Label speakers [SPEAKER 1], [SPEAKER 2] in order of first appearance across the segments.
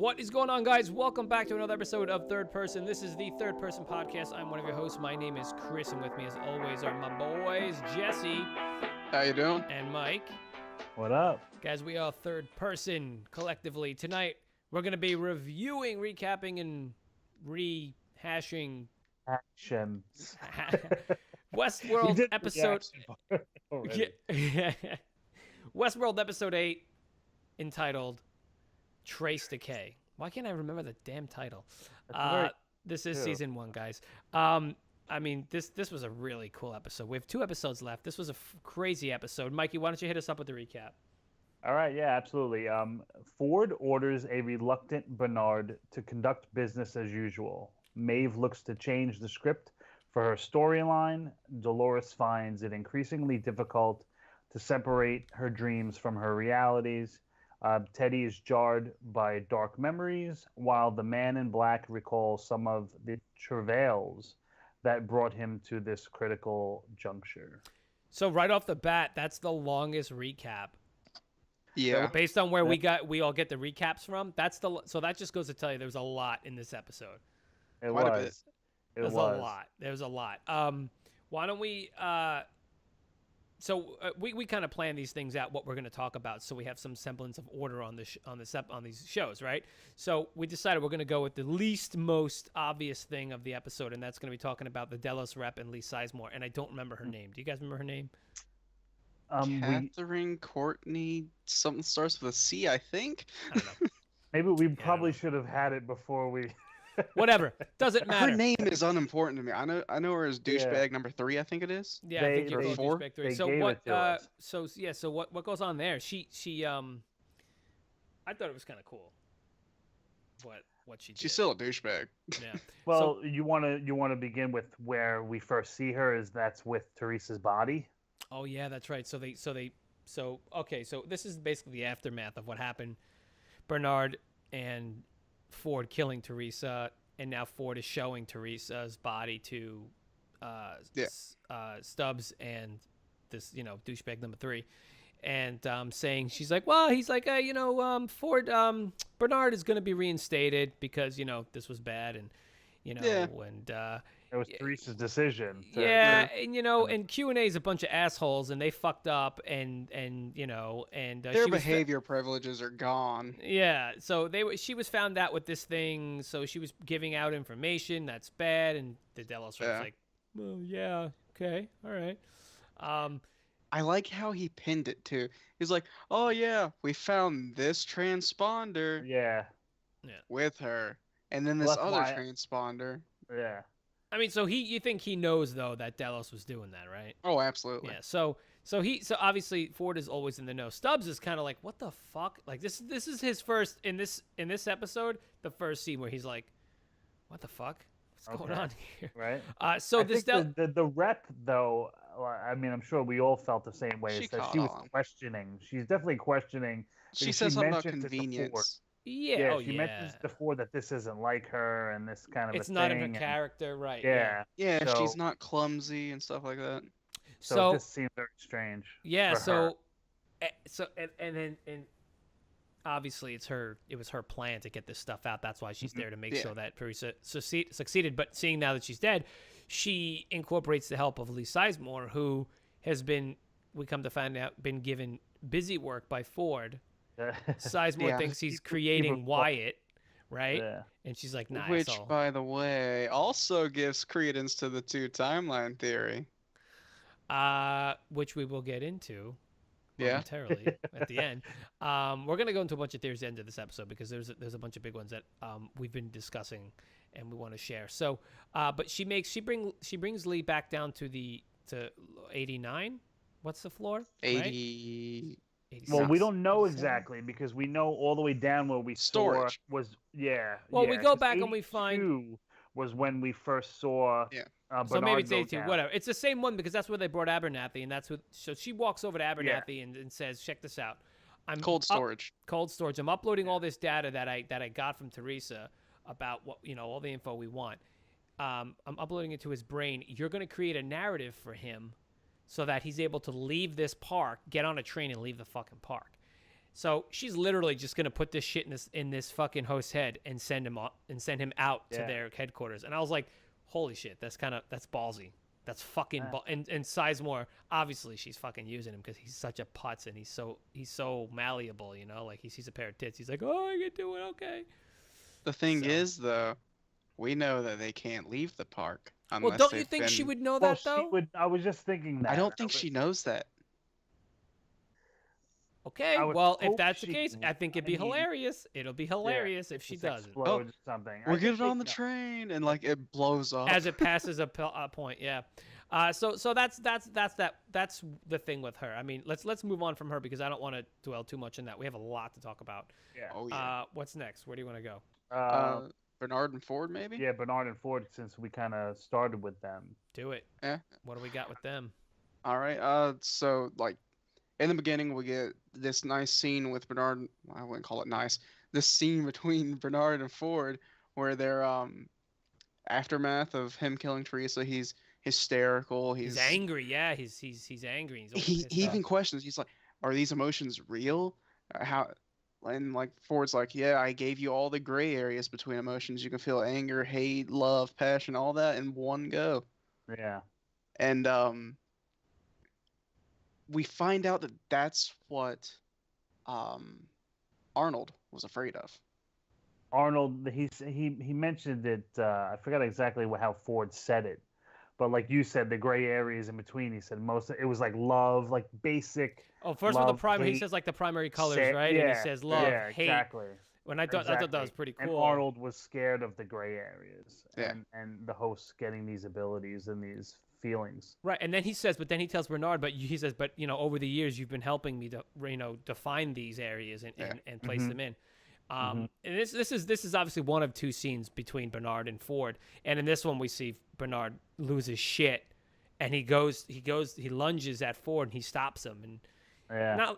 [SPEAKER 1] What is going on, guys? Welcome back to another episode of Third Person. This is the Third Person Podcast. I'm one of your hosts. My name is Kris, and with me, as always, are my boys, Jesse.
[SPEAKER 2] How you doing?
[SPEAKER 1] And Mike.
[SPEAKER 3] What up?
[SPEAKER 1] Guys, we are Third Person collectively. Tonight, we're going to be reviewing, recapping, and rehashing
[SPEAKER 3] Actions.
[SPEAKER 1] Westworld episode... Westworld episode 8, entitled Trace Decay. Why can't I remember the damn title? This is season 1, guys. I mean, this was a really cool episode. We have 2 episodes left. This was a crazy episode. Mikey, why don't you hit us up with the recap?
[SPEAKER 3] All right, yeah, absolutely. Ford orders a reluctant Bernard to conduct business as usual. Maeve looks to change the script for her storyline. Dolores finds it increasingly difficult to separate her dreams from her realities. Teddy is jarred by dark memories, while the man in black recalls some of the travails that brought him to this critical juncture.
[SPEAKER 1] So right off the bat, that's the longest recap.
[SPEAKER 2] Yeah.
[SPEAKER 1] So based on where we all get the recaps from, so that just goes to tell you there's a lot in this episode.
[SPEAKER 3] It
[SPEAKER 2] Quite a
[SPEAKER 3] was.
[SPEAKER 2] bit.
[SPEAKER 1] There's a lot. There's a lot. Why don't we? So we kind of plan these things out, what we're going to talk about, so we have some semblance of order on these shows, right? So we decided we're going to go with the least most obvious thing of the episode, and that's going to be talking about the Delos rep and Lee Sizemore. And I don't remember her name. Do you guys remember her name?
[SPEAKER 2] Catherine Courtney, something starts with a C, I think.
[SPEAKER 1] I don't know.
[SPEAKER 3] Maybe we probably should have had it before we.
[SPEAKER 1] Whatever, doesn't matter.
[SPEAKER 2] Her name is unimportant to me. I know her as douchebag number 3. I think it is.
[SPEAKER 1] Yeah, I think you're
[SPEAKER 2] Or 4.
[SPEAKER 1] douchebag 3.
[SPEAKER 3] They
[SPEAKER 1] So
[SPEAKER 3] gave
[SPEAKER 1] what?
[SPEAKER 3] it to us.
[SPEAKER 1] So what goes on there? She I thought it was kind of cool. What she did.
[SPEAKER 2] She's still a douchebag.
[SPEAKER 1] Yeah.
[SPEAKER 3] Well, you want to begin with where we first see her. That's with Teresa's body.
[SPEAKER 1] Oh yeah, that's right. So this is basically the aftermath of what happened. Bernard and Ford killing Teresa, and now Ford is showing Teresa's body to Stubbs and this, douchebag number 3, and saying, she's like, well, he's like, Ford, Bernard is going to be reinstated because, this was bad, and, and
[SPEAKER 3] It was Teresa's decision.
[SPEAKER 1] And Q&A is a bunch of assholes, and they fucked up, and
[SPEAKER 2] Their behavior privileges are gone.
[SPEAKER 1] Yeah, so she was found out with this thing, so she was giving out information that's bad, and the Delos was like, well, yeah, okay, all right.
[SPEAKER 2] I like how he pinned it too. He's like, oh yeah, we found this transponder.
[SPEAKER 3] Yeah.
[SPEAKER 2] With her, and then this other transponder.
[SPEAKER 3] Yeah.
[SPEAKER 1] I mean, so you think he knows though that Delos was doing that, right?
[SPEAKER 2] Oh, absolutely.
[SPEAKER 1] Yeah. So obviously Ford is always in the know. Stubbs is kind of like, what the fuck? Like this is his first in this episode, the first scene where he's like, what the fuck? What's going on here?
[SPEAKER 3] Right.
[SPEAKER 1] So
[SPEAKER 3] I
[SPEAKER 1] this
[SPEAKER 3] think the rep though, I mean, I'm sure we all felt the same way.
[SPEAKER 2] She
[SPEAKER 3] Is that
[SPEAKER 2] caught
[SPEAKER 3] she was
[SPEAKER 2] on.
[SPEAKER 3] questioning. She's definitely questioning.
[SPEAKER 2] She says something about
[SPEAKER 3] mentioned it to Ford.
[SPEAKER 1] Yeah.
[SPEAKER 2] convenience.
[SPEAKER 3] She mentions before that this isn't like her and this kind of
[SPEAKER 1] it's
[SPEAKER 3] a
[SPEAKER 1] not
[SPEAKER 3] thing.
[SPEAKER 1] in her character, right?
[SPEAKER 3] Yeah.
[SPEAKER 2] Yeah,
[SPEAKER 3] So-
[SPEAKER 2] she's not clumsy and stuff like that.
[SPEAKER 3] So it just seemed very strange.
[SPEAKER 1] Yeah.
[SPEAKER 3] for her.
[SPEAKER 1] And obviously it was her plan to get this stuff out. That's why she's there to make sure that Teresa succeeded. But seeing now that she's dead, she incorporates the help of Lee Sizemore, who has been, we come to find out, been given busy work by Ford. Sizemore thinks he's creating Wyatt, right?
[SPEAKER 3] Yeah.
[SPEAKER 1] And she's like, nah.
[SPEAKER 2] Which, by the way, also gives credence to the 2 timeline theory.
[SPEAKER 1] Which we will get into momentarily at the end. We're gonna go into a bunch of theories at the end of this episode because there's a bunch of big ones that we've been discussing and we want to share. So, but she brings Lee back down to 89. What's the floor?
[SPEAKER 2] 80.
[SPEAKER 1] Right?
[SPEAKER 3] Well, we don't know exactly because we know all the way down where we
[SPEAKER 2] Storage.
[SPEAKER 3] saw was
[SPEAKER 1] Well, we go back and we find
[SPEAKER 3] was when we first saw.
[SPEAKER 2] Yeah.
[SPEAKER 1] So maybe it's
[SPEAKER 3] Bernard
[SPEAKER 1] 82,
[SPEAKER 3] go down.
[SPEAKER 1] whatever. It's the same one because that's where they brought Abernathy, and that's what. So she walks over to Abernathy and says, "Check this out. I'm
[SPEAKER 2] Cold storage.
[SPEAKER 1] Cold storage. I'm uploading all this data that I got from Teresa about what all the info we want. I'm uploading it to his brain. You're going to create a narrative for him, so that he's able to leave this park, get on a train, and leave the fucking park. So she's literally just gonna put this shit in this fucking host's head and send him out to their headquarters. And I was like, holy shit, that's ballsy. That's fucking and Sizemore, obviously she's fucking using him because he's such a putz and he's so malleable, you know. Like he sees a pair of tits, he's like, oh, I can do it, okay.
[SPEAKER 2] The thing is, though, we know that they can't leave the park unless
[SPEAKER 1] Well, don't you think she would know that though?
[SPEAKER 3] I was just thinking that.
[SPEAKER 2] I don't think she knows that.
[SPEAKER 1] Okay, well, if that's the case, I think it'd be hilarious. It'll be hilarious if she does it.
[SPEAKER 3] Oh, something.
[SPEAKER 2] We'll get it on the train, and like it blows up
[SPEAKER 1] as it passes a point. Yeah. So that's the thing with her. I mean, let's move on from her because I don't want to dwell too much on that. We have a lot to talk about.
[SPEAKER 2] Yeah. Oh yeah.
[SPEAKER 1] What's next? Where do you want to go?
[SPEAKER 2] Bernard and Ford, maybe.
[SPEAKER 3] Yeah, Bernard and Ford, since we kind of started with them.
[SPEAKER 1] Do it.
[SPEAKER 2] Yeah.
[SPEAKER 1] What do we got with them?
[SPEAKER 2] All right. So like. In the beginning, we get this nice scene with Bernard. I wouldn't call it nice. This scene between Bernard and Ford, where they're aftermath of him killing Teresa. He's hysterical. He's
[SPEAKER 1] angry. Yeah, he's angry.
[SPEAKER 2] He even questions. He's like, "Are these emotions real? How?" And like Ford's like, "Yeah, I gave you all the gray areas between emotions. You can feel anger, hate, love, passion, all that in one go."
[SPEAKER 3] Yeah.
[SPEAKER 2] And we find out that that's what Arnold was afraid of.
[SPEAKER 3] Arnold, he mentioned it. I forgot exactly how Ford said it, but like you said, the gray areas in between. He said it was like love, like basic.
[SPEAKER 1] Oh, first of all, the primary. He says like the primary colors, right?
[SPEAKER 3] Yeah,
[SPEAKER 1] and he says love, hate.
[SPEAKER 3] Exactly.
[SPEAKER 1] I thought that was pretty cool.
[SPEAKER 3] And Arnold was scared of the gray areas,
[SPEAKER 2] yeah.
[SPEAKER 3] and the host getting these abilities and these feelings.
[SPEAKER 1] Right, and then he tells Bernard, he says, over the years you've been helping me to, define these areas and place them in. And this is obviously one of two scenes between Bernard and Ford, and in this one we see Bernard lose his shit, and he lunges at Ford and he stops him, and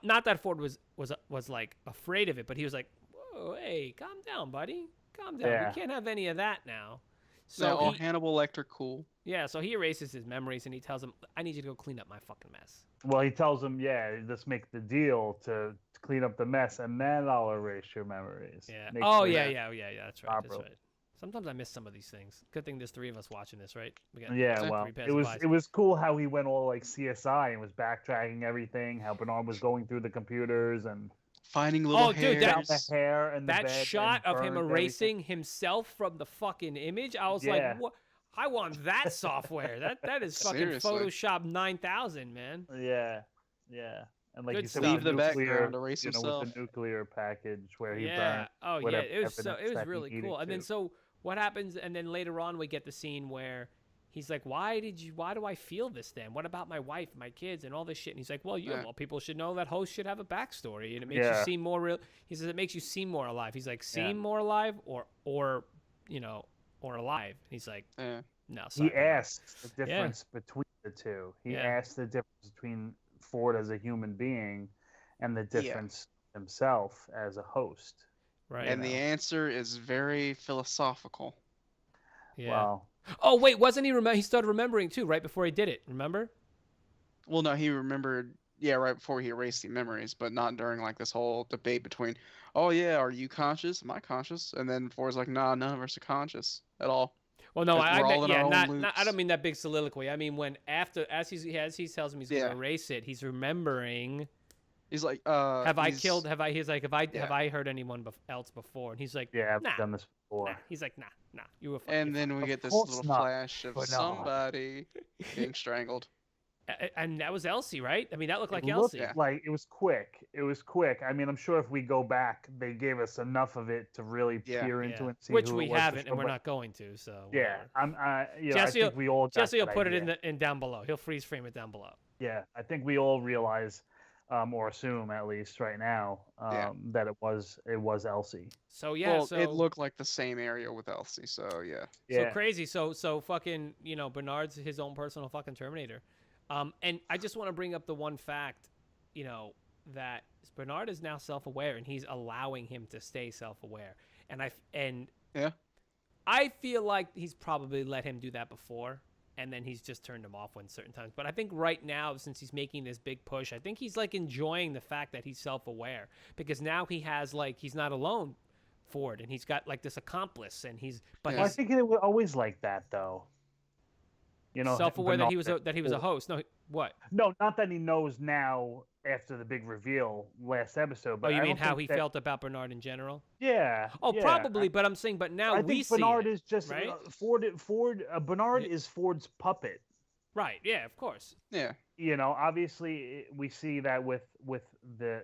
[SPEAKER 1] not that Ford was like afraid of it, but he was like, whoa, hey, calm down, buddy, calm down. We can't have any of that now. So
[SPEAKER 2] Hannibal Lecter, cool.
[SPEAKER 1] Yeah, so he erases his memories and he tells him, I need you to go clean up my fucking mess.
[SPEAKER 3] Well, he tells him, let's make the deal to clean up the mess, and then I'll erase your memories.
[SPEAKER 1] Yeah. That's right. Sometimes I miss some of these things. Good thing there's three of us watching this, right?
[SPEAKER 3] It was cool how he went all like CSI and was backtracking everything, how Bernard was going through the computers and
[SPEAKER 2] finding little
[SPEAKER 3] hairs. The hair and
[SPEAKER 1] that shot of him erasing himself from the fucking image, I was like, what? I want that software. That is fucking Photoshop 9000, man.
[SPEAKER 3] Yeah. And like you said,
[SPEAKER 2] leave the background, erase himself.
[SPEAKER 3] With the nuclear package where he burned.
[SPEAKER 1] Oh yeah, it was really cool. And then so what happens? And then later on, we get the scene where he's like, "Why do I feel this then? What about my wife, my kids, and all this shit?" And he's like, "Well, people should know that hosts should have a backstory, and it makes you seem more real." He says it makes you seem more alive. He's like, "Seem more alive, or alive." And he's like, "No." Sorry,
[SPEAKER 3] he asked the difference between the two. He asked the difference between Ford as a human being and the difference himself as a host.
[SPEAKER 1] Right.
[SPEAKER 2] And the answer is very philosophical.
[SPEAKER 1] Yeah.
[SPEAKER 3] Wow.
[SPEAKER 1] Oh wait, wasn't he? He started remembering too right before he did it. Remember?
[SPEAKER 2] Well, no, he remembered. Yeah, right before he erased the memories, but not during like this whole debate between, "Oh yeah, are you conscious? Am I conscious?" And then Ford's like, "Nah, none of us are conscious at all."
[SPEAKER 1] Well, no, I don't mean that big soliloquy. I mean when as he tells him he's going to erase it, he's remembering.
[SPEAKER 2] He's like,
[SPEAKER 1] have I heard anyone else before? And he's like,
[SPEAKER 3] yeah, I've done this before.
[SPEAKER 1] Nah. He's like, nah, you were.
[SPEAKER 2] And then we get this little flash of somebody being strangled.
[SPEAKER 1] And that was Elsie, right? I mean, that looked like Elsie.
[SPEAKER 3] Like it was quick. I mean, I'm sure if we go back, they gave us enough of it to really peer into and see
[SPEAKER 1] which
[SPEAKER 3] who
[SPEAKER 1] we
[SPEAKER 3] it was
[SPEAKER 1] haven't, and we're not going to. So
[SPEAKER 3] I think we all.
[SPEAKER 1] Jesse will put it in down below. He'll freeze frame it down below.
[SPEAKER 3] Yeah, I think we all realize, or assume at least right now, that it was Elsie.
[SPEAKER 1] So
[SPEAKER 2] it looked like the same area with Elsie. So yeah.
[SPEAKER 1] So crazy. So fucking Bernard's his own personal fucking Terminator. And I just want to bring up the one fact, that Bernard is now self-aware, and he's allowing him to stay self-aware. And I feel like he's probably let him do that before. and then he's just turned him off when certain times. But I think right now, since he's making this big push, I think he's like enjoying the fact that he's self-aware, because now he has like, he's not alone, Ford, and he's got like this accomplice, and he's but
[SPEAKER 3] Well, I
[SPEAKER 1] he's
[SPEAKER 3] think it was always like that, though. You know,
[SPEAKER 1] self-aware that
[SPEAKER 3] Bernard.
[SPEAKER 1] he was a host. No, what?
[SPEAKER 3] No, not that he knows now after the big reveal last episode.
[SPEAKER 1] Oh,
[SPEAKER 3] But
[SPEAKER 1] you
[SPEAKER 3] I
[SPEAKER 1] mean
[SPEAKER 3] don't
[SPEAKER 1] how
[SPEAKER 3] think
[SPEAKER 1] he
[SPEAKER 3] that-
[SPEAKER 1] felt about Bernard in general?
[SPEAKER 3] Yeah.
[SPEAKER 1] Oh,
[SPEAKER 3] yeah.
[SPEAKER 1] probably. But I'm saying, but now
[SPEAKER 3] I
[SPEAKER 1] we
[SPEAKER 3] think
[SPEAKER 1] see
[SPEAKER 3] Bernard
[SPEAKER 1] it,
[SPEAKER 3] is just
[SPEAKER 1] right?
[SPEAKER 3] Bernard is Ford's puppet.
[SPEAKER 1] Right. Yeah. Of course.
[SPEAKER 2] Yeah.
[SPEAKER 3] You know, obviously we see that with the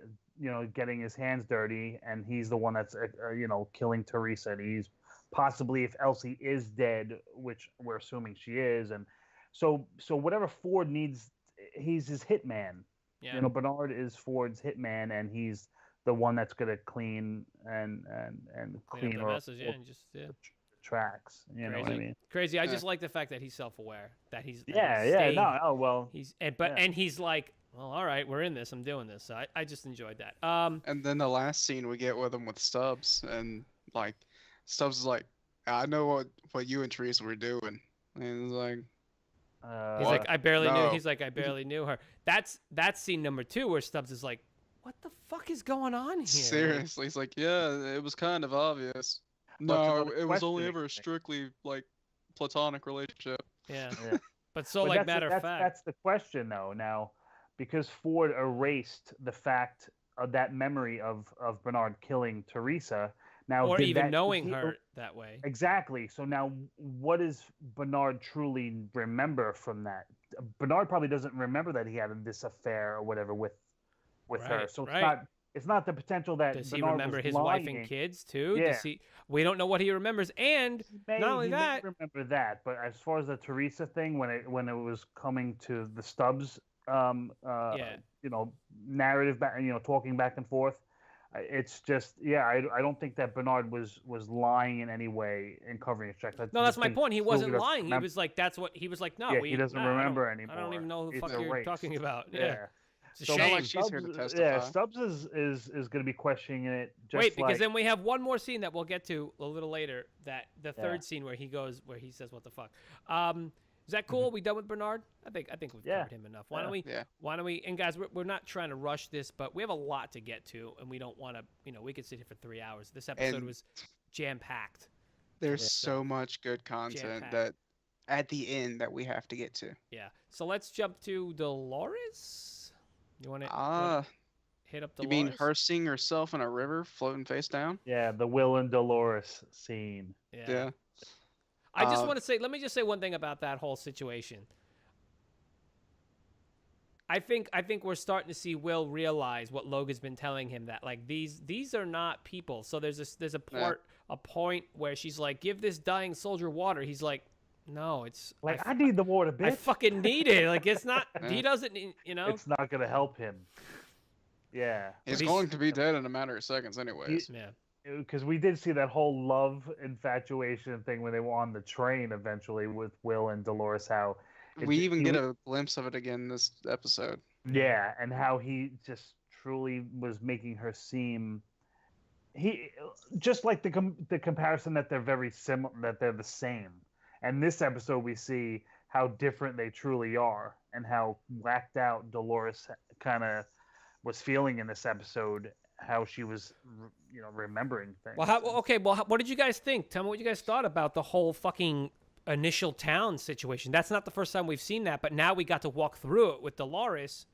[SPEAKER 3] getting his hands dirty, and he's the one that's killing Teresa, and he's possibly, if Elsie is dead, which we're assuming she is, and so whatever Ford needs, he's his hitman.
[SPEAKER 1] Yeah.
[SPEAKER 3] You know, Bernard is Ford's hitman, and he's the one that's gonna clean and
[SPEAKER 1] Clean
[SPEAKER 3] clean
[SPEAKER 1] up the message, yeah, and just
[SPEAKER 3] the tracks. You know what I mean?
[SPEAKER 1] Crazy. I
[SPEAKER 2] Yeah.
[SPEAKER 1] just like the fact that he's self-aware, that he's
[SPEAKER 3] Yeah. No. Oh well.
[SPEAKER 1] And he's like, well, all right, we're in this. I'm doing this. So I just enjoyed that.
[SPEAKER 2] And then the last scene we get with him with Stubbs, and like Stubbs is like, I know what you and Teresa were doing, and he's like,
[SPEAKER 1] He's like, I barely knew.
[SPEAKER 2] No.
[SPEAKER 1] He's like, I barely knew her. That's scene number 2 where Stubbs is like, what the fuck is going on here?
[SPEAKER 2] seriously, he's like, yeah, it was kind of obvious.
[SPEAKER 3] Well,
[SPEAKER 2] No,
[SPEAKER 3] it's
[SPEAKER 2] it was only
[SPEAKER 3] questioning
[SPEAKER 2] ever a
[SPEAKER 3] thing.
[SPEAKER 2] strictly like platonic relationship.
[SPEAKER 1] Yeah.
[SPEAKER 3] Yeah.
[SPEAKER 1] But so,
[SPEAKER 3] But
[SPEAKER 1] like, matter of fact.
[SPEAKER 3] that's the question, though. Now, because Ford erased the fact of that memory of Bernard killing Teresa. Now,
[SPEAKER 1] Or
[SPEAKER 3] did
[SPEAKER 1] even
[SPEAKER 3] that-
[SPEAKER 1] knowing
[SPEAKER 3] he-
[SPEAKER 1] her that way.
[SPEAKER 3] Exactly. So now, what does Bernard truly remember from that? Bernard probably doesn't remember that he had this affair or whatever with her.
[SPEAKER 1] Right,
[SPEAKER 3] So
[SPEAKER 1] right.
[SPEAKER 3] it's not the potential that
[SPEAKER 1] Does he
[SPEAKER 3] Bernard
[SPEAKER 1] remember
[SPEAKER 3] was
[SPEAKER 1] his
[SPEAKER 3] lying.
[SPEAKER 1] wife and kids too?
[SPEAKER 3] Yeah.
[SPEAKER 1] Does he? We don't know what he remembers. And not only
[SPEAKER 3] He may
[SPEAKER 1] that,
[SPEAKER 3] remember that, but as far as the Teresa thing, when it was coming to the Stubbs,
[SPEAKER 1] Yeah.
[SPEAKER 3] narrative back, talking back and forth, it's just, I don't think that Bernard was lying in any way in covering his tracks.
[SPEAKER 1] no, that's my point. He wasn't
[SPEAKER 3] doesn't
[SPEAKER 1] lying. He
[SPEAKER 3] remember.
[SPEAKER 1] was like, that's what he was like. No,
[SPEAKER 3] Yeah, he doesn't
[SPEAKER 1] nah,
[SPEAKER 3] remember
[SPEAKER 1] I don't
[SPEAKER 3] anymore.
[SPEAKER 1] even know who the
[SPEAKER 3] It's
[SPEAKER 1] fuck you're
[SPEAKER 3] erased.
[SPEAKER 1] talking about. Yeah. It's a
[SPEAKER 3] So
[SPEAKER 1] shame.
[SPEAKER 2] like she's here to
[SPEAKER 3] Stubbs-
[SPEAKER 2] testify.
[SPEAKER 3] Yeah, Stubbs is going to be questioning it. Just
[SPEAKER 1] Wait, because
[SPEAKER 3] like,
[SPEAKER 1] then we have one more scene that we'll get to a little later. That the third scene where he says, "What the fuck." Is that cool? We done with Bernard? I think we've
[SPEAKER 3] Yeah.
[SPEAKER 1] covered him enough. Why don't we?
[SPEAKER 2] Yeah.
[SPEAKER 1] Why don't we? And guys, we're not trying to rush this, but we have a lot to get to, and we don't want to. We could sit here for 3 hours. This episode
[SPEAKER 2] And-
[SPEAKER 1] was jam packed.
[SPEAKER 2] There's
[SPEAKER 1] Yeah.
[SPEAKER 2] so much good content
[SPEAKER 1] Jam-packed.
[SPEAKER 2] that at the end that we have to get to.
[SPEAKER 1] Yeah. So let's jump to Dolores. You want to hit up
[SPEAKER 2] You
[SPEAKER 1] Dolores?
[SPEAKER 2] mean her seeing herself in a river floating face down?
[SPEAKER 3] yeah, the Will and Dolores scene.
[SPEAKER 2] Yeah.
[SPEAKER 1] I just
[SPEAKER 2] Uh,
[SPEAKER 1] want to say, let me just say one thing about that whole situation. I think we're starting to see Will realize what Logan's been telling him, that like these are not people. So there's a point where she's like, give this dying soldier water. He's like, no, it's
[SPEAKER 3] Like, I need the water,
[SPEAKER 1] I
[SPEAKER 3] bitch.
[SPEAKER 1] fucking need it. Like, it's not. He
[SPEAKER 2] Yeah.
[SPEAKER 1] doesn't.
[SPEAKER 3] It's not going to help him. Yeah.
[SPEAKER 2] He's
[SPEAKER 1] he's-
[SPEAKER 2] going to be dead in a matter of seconds anyways.
[SPEAKER 1] Yeah.
[SPEAKER 3] Because we did see that whole love infatuation thing when they were on the train eventually with Will and Dolores. How
[SPEAKER 2] We even get a glimpse of it again this episode.
[SPEAKER 3] yeah, and how he just truly was making her seem just like the comparison that they're very similar, that they're the same. And this episode we see how different they truly are, and how whacked out Dolores kind of was feeling in this episode. How she was, remembering things.
[SPEAKER 1] Well, what did you guys think? Tell me what you guys thought about the whole fucking initial town situation. That's not the first time we've seen that, but now we got to walk through it with Dolores,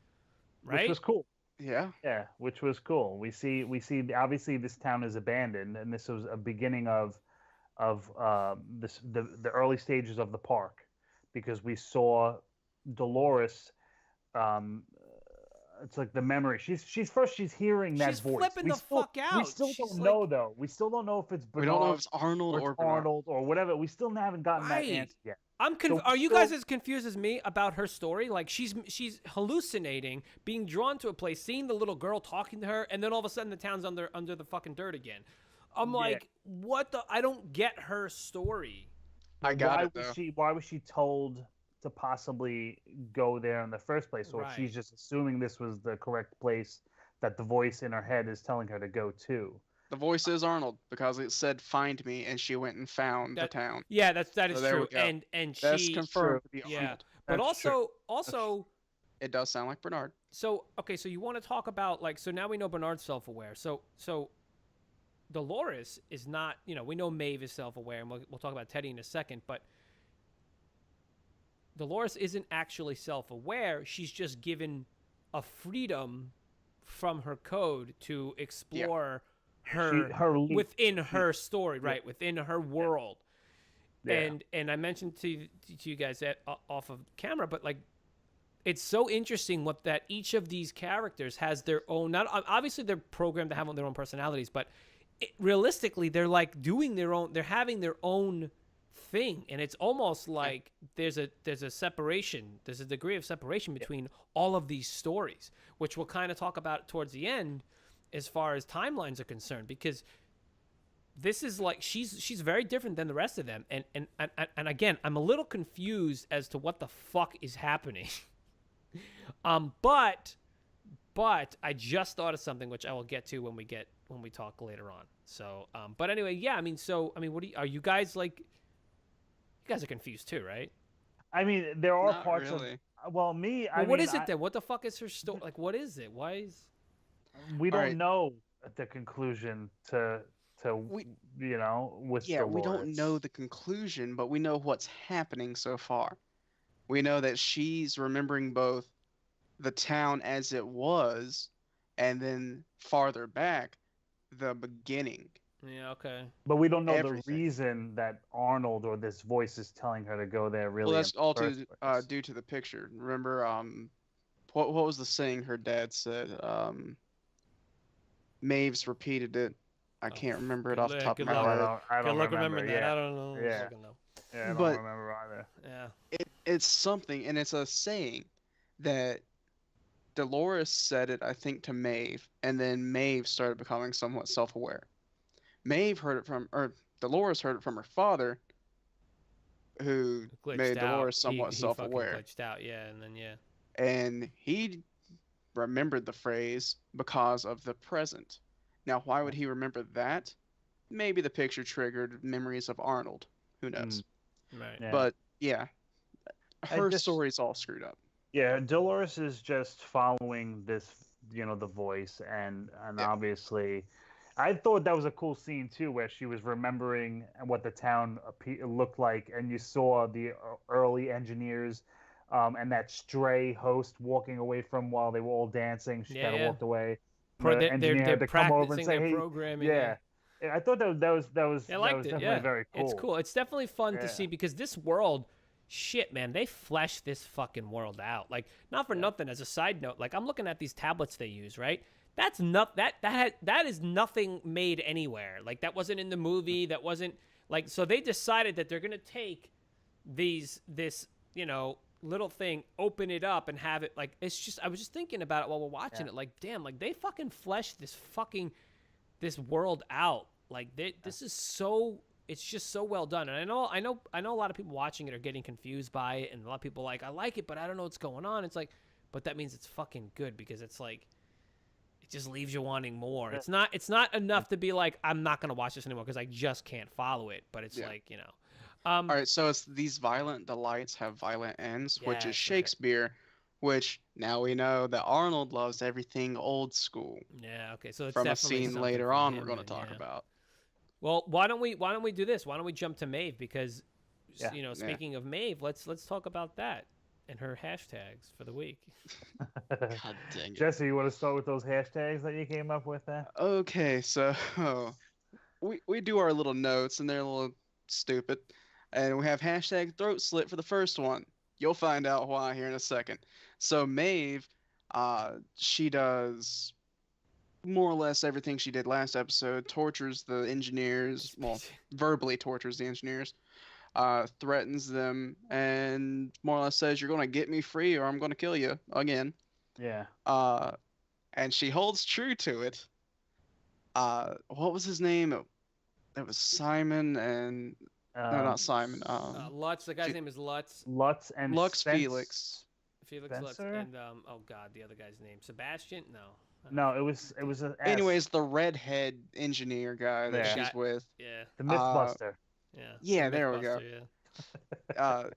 [SPEAKER 1] right?
[SPEAKER 3] Which was cool.
[SPEAKER 2] Yeah.
[SPEAKER 3] Yeah, which was cool. We see obviously this town is abandoned, and this was a beginning of the early stages of the park, because we saw Dolores. It's like the memory. She's hearing that
[SPEAKER 1] She's
[SPEAKER 3] voice.
[SPEAKER 1] flipping the fuck out.
[SPEAKER 3] We still
[SPEAKER 1] She's
[SPEAKER 3] don't
[SPEAKER 1] like-
[SPEAKER 3] know though. We still don't know if it's Bernard
[SPEAKER 2] We don't know if it's Arnold
[SPEAKER 3] or
[SPEAKER 2] or
[SPEAKER 3] it's
[SPEAKER 2] Bernard.
[SPEAKER 3] Arnold or whatever. We still haven't gotten
[SPEAKER 1] Right.
[SPEAKER 3] that answer yet.
[SPEAKER 1] So are you
[SPEAKER 3] still-
[SPEAKER 1] guys as confused as me about her story? Like she's hallucinating, being drawn to a place, seeing the little girl talking to her, and then all of a sudden the town's under the fucking dirt again. I'm
[SPEAKER 3] Yeah.
[SPEAKER 1] like, what the? I don't get her story.
[SPEAKER 2] I got
[SPEAKER 3] why
[SPEAKER 2] it though.
[SPEAKER 3] Why was she told to possibly go there in the first place? Or
[SPEAKER 1] Right.
[SPEAKER 3] she's just assuming this was the correct place that the voice in her head is telling her to go to.
[SPEAKER 2] the voice is Arnold because it said "find me" and she went and found the town.
[SPEAKER 1] Yeah, that
[SPEAKER 2] So
[SPEAKER 1] is
[SPEAKER 2] there we
[SPEAKER 1] true.
[SPEAKER 2] go.
[SPEAKER 1] And
[SPEAKER 2] That's
[SPEAKER 1] she
[SPEAKER 2] confirmed to be
[SPEAKER 1] yeah,
[SPEAKER 2] Arnold.
[SPEAKER 1] but
[SPEAKER 3] That's true.
[SPEAKER 1] also
[SPEAKER 2] It does sound like Bernard.
[SPEAKER 1] so okay, so you want to talk about like so now we know Bernard's self-aware. So Dolores is not, we know Maeve is self-aware, and we'll talk about Teddy in a second, but Dolores isn't actually self-aware. She's just given a freedom from her code to explore within her story, right? Within her world.
[SPEAKER 3] Yeah.
[SPEAKER 1] And I mentioned to you guys off of camera, but like it's so interesting that each of these characters has their own, not obviously they're programmed to have their own personalities, but realistically they're like doing their own, they're having their own thing, and it's almost like there's a separation, there's a degree of separation between all of these stories, which we'll kind of talk about towards the end as far as timelines are concerned, because this is like she's very different than the rest of them, and again, I'm a little confused as to what the fuck is happening. But I just thought of something which I will get to when we talk later on. So but anyway, yeah, what are you guys like? You guys are confused too, right?
[SPEAKER 3] I mean, there are
[SPEAKER 2] Not
[SPEAKER 3] parts
[SPEAKER 2] really.
[SPEAKER 3] of. Well, me. I
[SPEAKER 1] Well, what
[SPEAKER 3] mean,
[SPEAKER 1] is it then? What the fuck is her story? Like, what is it? Why is?
[SPEAKER 3] We don't
[SPEAKER 2] Alright.
[SPEAKER 3] know the conclusion to
[SPEAKER 2] We-
[SPEAKER 3] with
[SPEAKER 2] Yeah, we don't
[SPEAKER 3] Dolores.
[SPEAKER 2] know the conclusion, but we know what's happening so far. We know that she's remembering both the town as it was, and then farther back, the beginning.
[SPEAKER 1] Yeah, okay.
[SPEAKER 3] But we don't know
[SPEAKER 2] Everything.
[SPEAKER 3] the reason that Arnold or this voice is telling her to go there. Really,
[SPEAKER 2] Well, that's
[SPEAKER 3] in the
[SPEAKER 2] all
[SPEAKER 3] first place.
[SPEAKER 2] due to the picture. Remember, what was the saying her dad said? Maeve's repeated it. I can't remember it off the top of my
[SPEAKER 3] No,
[SPEAKER 2] head.
[SPEAKER 3] I don't remember.
[SPEAKER 1] remembering that.
[SPEAKER 3] Yeah.
[SPEAKER 1] I don't know.
[SPEAKER 3] Yeah.
[SPEAKER 1] Fucking know.
[SPEAKER 3] Yeah, I don't
[SPEAKER 2] But-
[SPEAKER 3] remember either.
[SPEAKER 1] Yeah.
[SPEAKER 2] It's something, and it's a saying that Dolores said it, I think, to Maeve, and then Maeve started becoming somewhat self-aware. Maeve heard it or Dolores heard it from her father, who
[SPEAKER 1] Glitched
[SPEAKER 2] made
[SPEAKER 1] out.
[SPEAKER 2] Dolores somewhat
[SPEAKER 1] he
[SPEAKER 2] self-aware.
[SPEAKER 1] fucking glitched out. Yeah, and then yeah.
[SPEAKER 2] And he remembered the phrase because of the present. Now, why would he remember that? Maybe the picture triggered memories of Arnold. Who knows?
[SPEAKER 1] Right.
[SPEAKER 3] Yeah.
[SPEAKER 2] But yeah,
[SPEAKER 3] I
[SPEAKER 2] her
[SPEAKER 3] just-
[SPEAKER 2] story's all screwed up.
[SPEAKER 3] Yeah, Dolores is just following this, the voice, and
[SPEAKER 2] Yeah.
[SPEAKER 3] obviously, I thought that was a cool scene too, where she was remembering what the town looked like, and you saw the early engineers, and that stray host walking away from while they were all dancing. She kind of
[SPEAKER 1] Yeah.
[SPEAKER 3] walked away.
[SPEAKER 1] They're
[SPEAKER 3] engineer had to come over and
[SPEAKER 1] practicing
[SPEAKER 3] say,
[SPEAKER 1] their
[SPEAKER 3] "Hey,"
[SPEAKER 1] programming.
[SPEAKER 3] yeah. I thought that was
[SPEAKER 1] I
[SPEAKER 3] that
[SPEAKER 1] liked
[SPEAKER 3] was
[SPEAKER 1] it.
[SPEAKER 3] definitely
[SPEAKER 1] Yeah,
[SPEAKER 3] very cool.
[SPEAKER 1] it's cool. It's definitely fun
[SPEAKER 3] Yeah.
[SPEAKER 1] to see because this world, shit, man, they flesh this fucking world out. Like, not for nothing. As a side note, like I'm looking at these tablets they use, right? That's not that is nothing made anywhere. Like that wasn't in the movie. That wasn't like so they decided that they're gonna take this little thing, open it up, and have it like it's just. I was just thinking about it while we're watching it. Like, damn, like they fucking fleshed this world out. Like this is so. It's just so well done, and I know a lot of people watching it are getting confused by it, and a lot of people are like, I like it, but I don't know what's going on. It's like, but that means it's fucking good because it's like, it just leaves you wanting more. It's not enough to be like, I'm not gonna watch this anymore because I just can't follow it. But it's like,
[SPEAKER 2] All right, so it's these violent delights have violent ends, which
[SPEAKER 1] Yes,
[SPEAKER 2] is
[SPEAKER 1] right.
[SPEAKER 2] Shakespeare, which now we know that Arnold loves everything old school.
[SPEAKER 1] Yeah, okay. So it's
[SPEAKER 2] From a
[SPEAKER 1] definitely
[SPEAKER 2] scene
[SPEAKER 1] something
[SPEAKER 2] later
[SPEAKER 1] for
[SPEAKER 2] on
[SPEAKER 1] him
[SPEAKER 2] we're going to
[SPEAKER 1] then,
[SPEAKER 2] talk
[SPEAKER 1] yeah.
[SPEAKER 2] about.
[SPEAKER 1] Well, why don't we do this? Why don't we jump to Maeve because
[SPEAKER 3] Yeah.
[SPEAKER 1] speaking of Maeve, let's talk about that and her hashtags for the week.
[SPEAKER 2] God dang it.
[SPEAKER 3] Jesse, you want to start with those hashtags that you came up with there?
[SPEAKER 2] Okay, so we do our little notes and they're a little stupid. And we have hashtag throat slit for the first one. You'll find out why here in a second. So Maeve, she does more or less everything she did last episode, tortures the engineers, well, verbally tortures the engineers, threatens them, and more or less says, you're going to get me free or I'm going to kill you again.
[SPEAKER 3] Yeah.
[SPEAKER 2] And she holds true to it. What was his name? It was Simon and... no, not Simon.
[SPEAKER 1] Lutz. The guy's
[SPEAKER 2] Fe-
[SPEAKER 1] name is Lutz.
[SPEAKER 3] Lutz and
[SPEAKER 2] Lux
[SPEAKER 3] Spence.
[SPEAKER 2] Felix.
[SPEAKER 1] Felix Lutz.
[SPEAKER 3] Spencer?
[SPEAKER 1] And oh god, the other guy's name. Sebastian? No.
[SPEAKER 3] No, it was an S.
[SPEAKER 2] Anyways, the redhead engineer guy that
[SPEAKER 3] Yeah.
[SPEAKER 2] she's with.
[SPEAKER 1] Yeah.
[SPEAKER 3] The Mythbuster.
[SPEAKER 1] Yeah.
[SPEAKER 2] Yeah,
[SPEAKER 1] The
[SPEAKER 2] there we go.
[SPEAKER 1] Mythbuster, Yeah.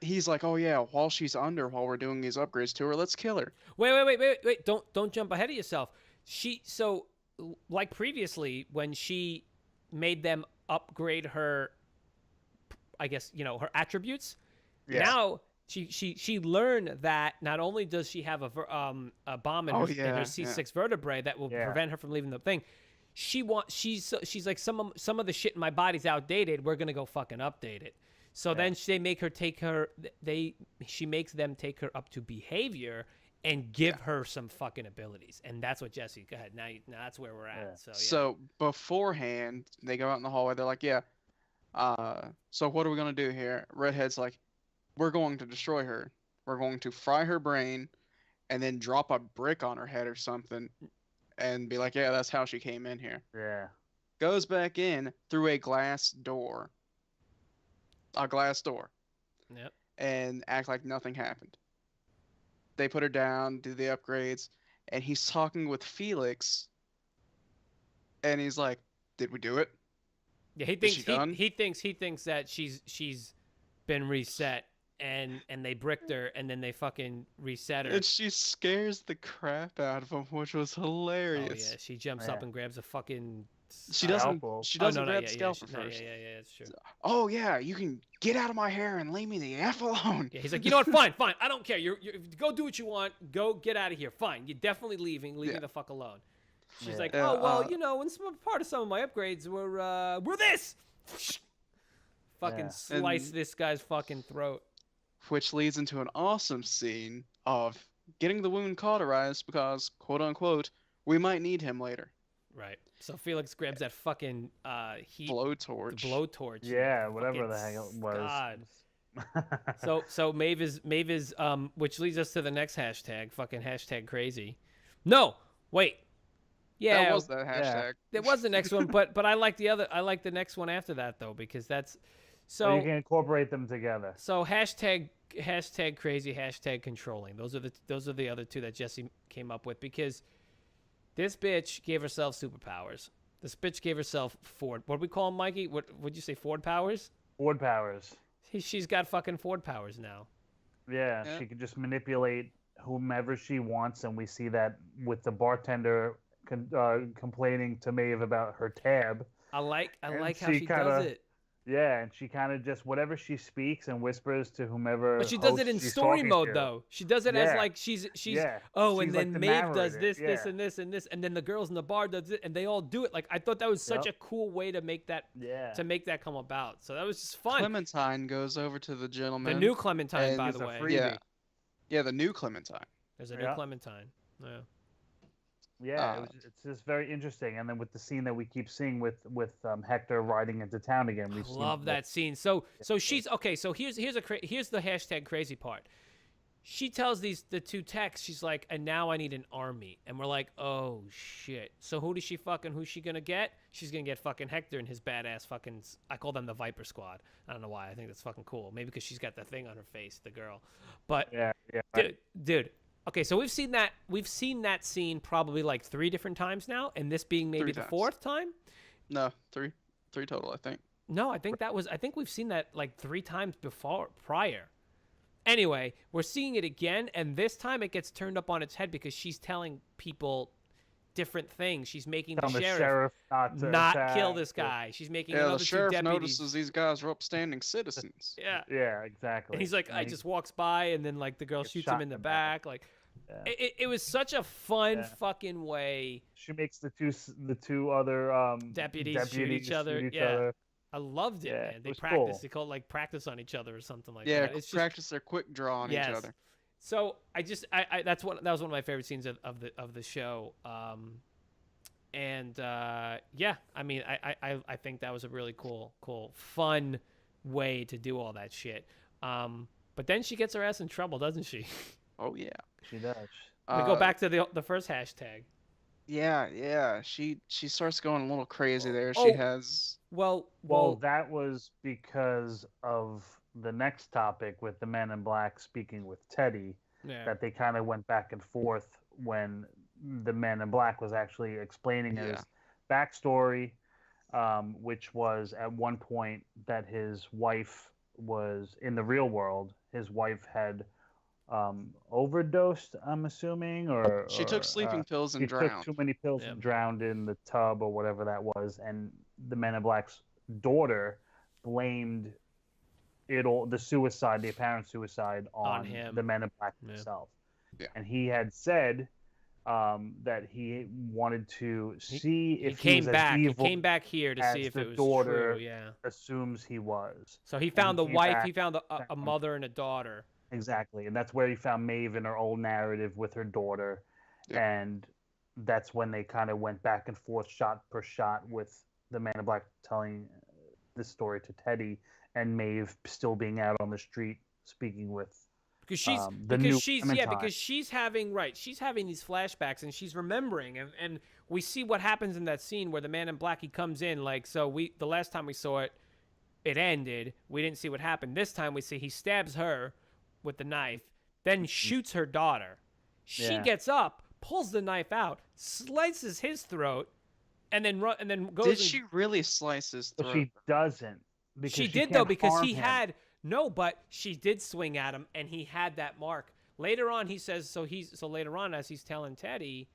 [SPEAKER 2] He's like, oh yeah, while she's under, while we're doing these upgrades to her, let's kill her.
[SPEAKER 1] Wait! Don't jump ahead of yourself. Like previously when she made them upgrade her, I guess her attributes.
[SPEAKER 3] Yeah.
[SPEAKER 1] Now she learned that not only does she have a bomb in her C6 vertebrae that will prevent her from leaving the thing. She's like some of the shit in my body's outdated. We're gonna go fucking update it. So then they make her she makes them take her up to behavior and give her some fucking abilities. And that's what Jesse, go ahead. Now that's where we're at.
[SPEAKER 3] Yeah.
[SPEAKER 2] So beforehand, they go out in the hallway. They're like, so what are we going to do here? Redhead's like, we're going to destroy her. We're going to fry her brain and then drop a brick on her head or something and be like, yeah, that's how she came in here.
[SPEAKER 3] Yeah.
[SPEAKER 2] Goes back in through a glass door.
[SPEAKER 1] Yep.
[SPEAKER 2] And act like nothing happened. They put her down, do the upgrades, and he's talking with Felix, and he's like, "Did we do it?"
[SPEAKER 1] Yeah, he thinks that she's been reset, and they bricked her, and then they fucking reset her.
[SPEAKER 2] And she scares the crap out of him, which was hilarious.
[SPEAKER 1] Oh yeah, she jumps up and grabs a fucking.
[SPEAKER 2] She doesn't. She doesn't grab the scalpel first.
[SPEAKER 1] Yeah, that's true.
[SPEAKER 2] Oh yeah, you can get out of my hair and leave me the f alone.
[SPEAKER 1] Yeah, he's like, you know what? Fine. I don't care. You go do what you want. Go get out of here. Fine. You're definitely leaving. Leave me the fuck alone. She's like, oh well, and part of some of my upgrades were this. Fucking slice this guy's fucking throat.
[SPEAKER 2] Which leads into an awesome scene of getting the wound cauterized because, quote unquote, we might need him later.
[SPEAKER 1] Right. So Felix grabs that fucking heat
[SPEAKER 2] blowtorch.
[SPEAKER 1] The blowtorch.
[SPEAKER 3] Yeah, whatever the hell it was.
[SPEAKER 1] God. so Maeve is which leads us to the next hashtag, fucking hashtag crazy. No, wait. Yeah,
[SPEAKER 2] that was that hashtag.
[SPEAKER 1] There was the next one, but I like the next one after that though because that's so
[SPEAKER 3] well, you can incorporate them together.
[SPEAKER 1] So hashtag crazy, hashtag controlling. Those are the other two that Jesse came up with because this bitch gave herself superpowers. This bitch gave herself Ford. What do we call them, Mikey? What would you say? Ford powers?
[SPEAKER 3] Ford powers.
[SPEAKER 1] She's got fucking Ford powers now.
[SPEAKER 3] Yeah, she can just manipulate whomever she wants, and we see that with the bartender complaining to Maeve about her tab.
[SPEAKER 1] I like how she does it.
[SPEAKER 3] Yeah, and she kind of just whatever she speaks and whispers to whomever.
[SPEAKER 1] But she does it in story mode though. She does it as like she's and
[SPEAKER 3] she's
[SPEAKER 1] then
[SPEAKER 3] like the
[SPEAKER 1] Maeve does this,
[SPEAKER 3] yeah.
[SPEAKER 1] this, and this, and this, and then the girls in the bar does it, and they all do it. Like I thought that was such a cool way to make that come about. So that was just fun.
[SPEAKER 2] Clementine goes over to the gentleman.
[SPEAKER 1] The new Clementine, by the way.
[SPEAKER 2] Yeah, the new Clementine.
[SPEAKER 1] There's a new Clementine. Yeah.
[SPEAKER 3] Yeah, it's just very interesting, and then with the scene that we keep seeing with Hector riding into town again, we
[SPEAKER 1] love that scene. So she's okay. So here's the hashtag crazy part. She tells the two techs, she's like, and now I need an army, and we're like, oh shit. So who's she gonna get? She's gonna get fucking Hector and his badass fucking. I call them the Viper Squad. I don't know why. I think that's fucking cool. Maybe because she's got the thing on her face, the girl. But dude. Okay, so we've seen that scene probably like 3 different times now, and this being maybe the 4th time.
[SPEAKER 2] No, three total, I think.
[SPEAKER 1] No, I think we've seen that like 3 times prior. Anyway, we're seeing it again, and this time it gets turned up on its head because she's telling people different things. She's making the sheriff not kill this guy. She's making another
[SPEAKER 2] the sheriff
[SPEAKER 1] 2 deputies.
[SPEAKER 2] Notices these guys are upstanding citizens.
[SPEAKER 3] Yeah, exactly.
[SPEAKER 1] And he's like, I just walks by, and then like the girl shoots him in the back. Like, it was such a fun fucking way.
[SPEAKER 3] She makes the two other
[SPEAKER 1] deputies shoot each other. I loved it, man. They practice.
[SPEAKER 3] Cool.
[SPEAKER 1] They call it like practice on each other or something like that.
[SPEAKER 2] Yeah, it's practice their quick draw on each other.
[SPEAKER 1] So that was one of my favorite scenes of the show. I mean, I think that was a really cool, fun way to do all that shit. But then she gets her ass in trouble, doesn't she?
[SPEAKER 2] Oh yeah,
[SPEAKER 3] she does.
[SPEAKER 1] We go back to the first hashtag.
[SPEAKER 2] Yeah. She starts going a little crazy there. She has.
[SPEAKER 1] Well,
[SPEAKER 3] that was because of the next topic with the Men in Black speaking with Teddy.
[SPEAKER 1] Yeah.
[SPEAKER 3] That they kind of went back and forth when the Man in Black was actually explaining
[SPEAKER 2] Yeah.
[SPEAKER 3] his backstory, which was at one point that his wife was in the real world. His wife had overdosed, I'm assuming,
[SPEAKER 2] She took sleeping pills
[SPEAKER 3] she
[SPEAKER 2] and
[SPEAKER 3] took
[SPEAKER 2] drowned.
[SPEAKER 3] too many pills
[SPEAKER 1] Yep.
[SPEAKER 3] and drowned in the tub or whatever that was, and the Man in Black's daughter blamed it all, the apparent suicide, on
[SPEAKER 1] him.
[SPEAKER 3] the Man in Black
[SPEAKER 1] Yeah.
[SPEAKER 3] himself.
[SPEAKER 2] Yeah.
[SPEAKER 3] And he had said that he wanted to see
[SPEAKER 1] He
[SPEAKER 3] if
[SPEAKER 1] came
[SPEAKER 3] was as
[SPEAKER 1] back. He
[SPEAKER 3] evil
[SPEAKER 1] came back here to
[SPEAKER 3] as
[SPEAKER 1] see if
[SPEAKER 3] the
[SPEAKER 1] it was
[SPEAKER 3] daughter
[SPEAKER 1] true. Yeah.
[SPEAKER 3] assumes he was.
[SPEAKER 1] So he
[SPEAKER 3] And
[SPEAKER 1] found the
[SPEAKER 3] came
[SPEAKER 1] wife.
[SPEAKER 3] back
[SPEAKER 1] He found a
[SPEAKER 3] found-
[SPEAKER 1] mother and a daughter.
[SPEAKER 3] Exactly, and that's where he found Maeve in her old narrative with her daughter,
[SPEAKER 2] Yep.
[SPEAKER 3] and that's when they kind of went back and forth, shot per shot, with the Man in Black telling this story to Teddy, and Maeve still being out on the street speaking with
[SPEAKER 1] Because she's
[SPEAKER 3] the new
[SPEAKER 1] yeah, because she's having these flashbacks and she's remembering, and we see what happens in that scene where the Man in Black, he comes in, like, so the last time we saw it ended, we didn't see what happened. This time we see he stabs her with the knife, then shoots her daughter. She
[SPEAKER 3] Yeah.
[SPEAKER 1] gets up, pulls the knife out, slices his throat, and then goes.
[SPEAKER 2] Did she really slice his throat?
[SPEAKER 3] But she doesn't. Because
[SPEAKER 1] She did,
[SPEAKER 3] can't
[SPEAKER 1] though, because
[SPEAKER 3] harm
[SPEAKER 1] he
[SPEAKER 3] him.
[SPEAKER 1] had no, but she did swing at him, and he had that mark. Later on, he says, so later on, as he's telling Teddy,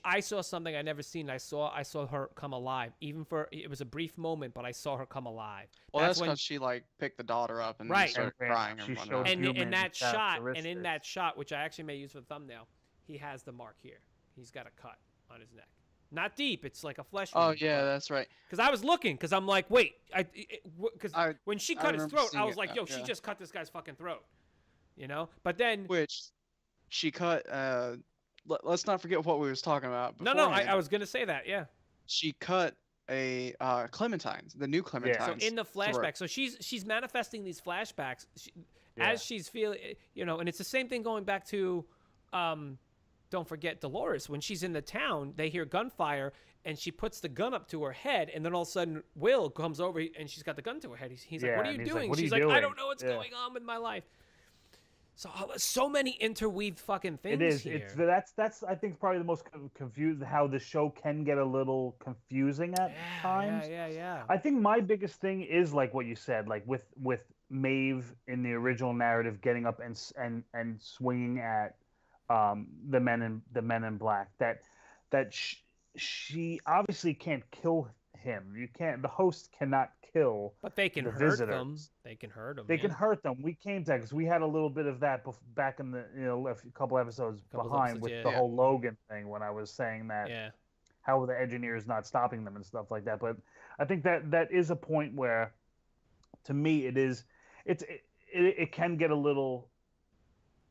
[SPEAKER 1] I saw something I never seen. I saw her come alive. It was a brief moment, but I saw her come alive.
[SPEAKER 2] Well, that's
[SPEAKER 1] when,
[SPEAKER 2] because she like picked the daughter up and
[SPEAKER 1] Right.
[SPEAKER 2] started
[SPEAKER 3] And
[SPEAKER 2] crying
[SPEAKER 3] she
[SPEAKER 2] and
[SPEAKER 3] showed
[SPEAKER 2] whatnot.
[SPEAKER 1] and
[SPEAKER 3] human
[SPEAKER 1] in that
[SPEAKER 3] characteristics.
[SPEAKER 1] shot, which I actually may use for the thumbnail, he has the mark here. He's got a cut on his neck. Not deep. It's like a flesh
[SPEAKER 2] Oh
[SPEAKER 1] wound,
[SPEAKER 2] yeah,
[SPEAKER 1] but-
[SPEAKER 2] that's right.
[SPEAKER 1] Because I was looking, because I'm like, wait, because when she
[SPEAKER 2] I
[SPEAKER 1] cut his
[SPEAKER 2] remember
[SPEAKER 1] throat, I
[SPEAKER 2] seeing
[SPEAKER 1] was
[SPEAKER 2] it
[SPEAKER 1] like,
[SPEAKER 2] now,
[SPEAKER 1] yo, she
[SPEAKER 2] yeah.
[SPEAKER 1] just cut this guy's fucking throat, But then,
[SPEAKER 2] Which she cut. Let's not forget what we was talking about.
[SPEAKER 1] no, I
[SPEAKER 2] beforehand.
[SPEAKER 1] was gonna say that, yeah.
[SPEAKER 2] She cut a Clementine, the new Clementine.
[SPEAKER 1] So in the flashback, so she's manifesting these flashbacks as she's feeling, and it's the same thing going back to, don't forget Dolores, when she's in the town, they hear gunfire. And she puts the gun up to her head, and then all of a sudden, Will comes over, and she's got the gun to her head. He's like, "What are you
[SPEAKER 3] and he's
[SPEAKER 1] doing?"
[SPEAKER 3] like, "What are
[SPEAKER 1] She's
[SPEAKER 3] you
[SPEAKER 1] like, "I
[SPEAKER 3] doing?"
[SPEAKER 1] don't know what's going on with my life." So many interweaved fucking things
[SPEAKER 3] It is.
[SPEAKER 1] here.
[SPEAKER 3] That's I think probably the most confused. How the show can get a little confusing at times.
[SPEAKER 1] Yeah.
[SPEAKER 3] I think my biggest thing is like what you said, like with Maeve in the original narrative getting up and swinging at the men in black. That she obviously can't kill him. You can't. The host cannot kill.
[SPEAKER 1] But they can
[SPEAKER 3] the
[SPEAKER 1] hurt
[SPEAKER 3] visitors.
[SPEAKER 1] them. They can hurt them.
[SPEAKER 3] They can hurt them. We came to that because we had a little bit of that back in the a couple episodes behind with the whole Logan thing when I was saying that.
[SPEAKER 1] Yeah.
[SPEAKER 3] How were the engineers not stopping them and stuff like that? But I think that is a point where, to me, it can get a little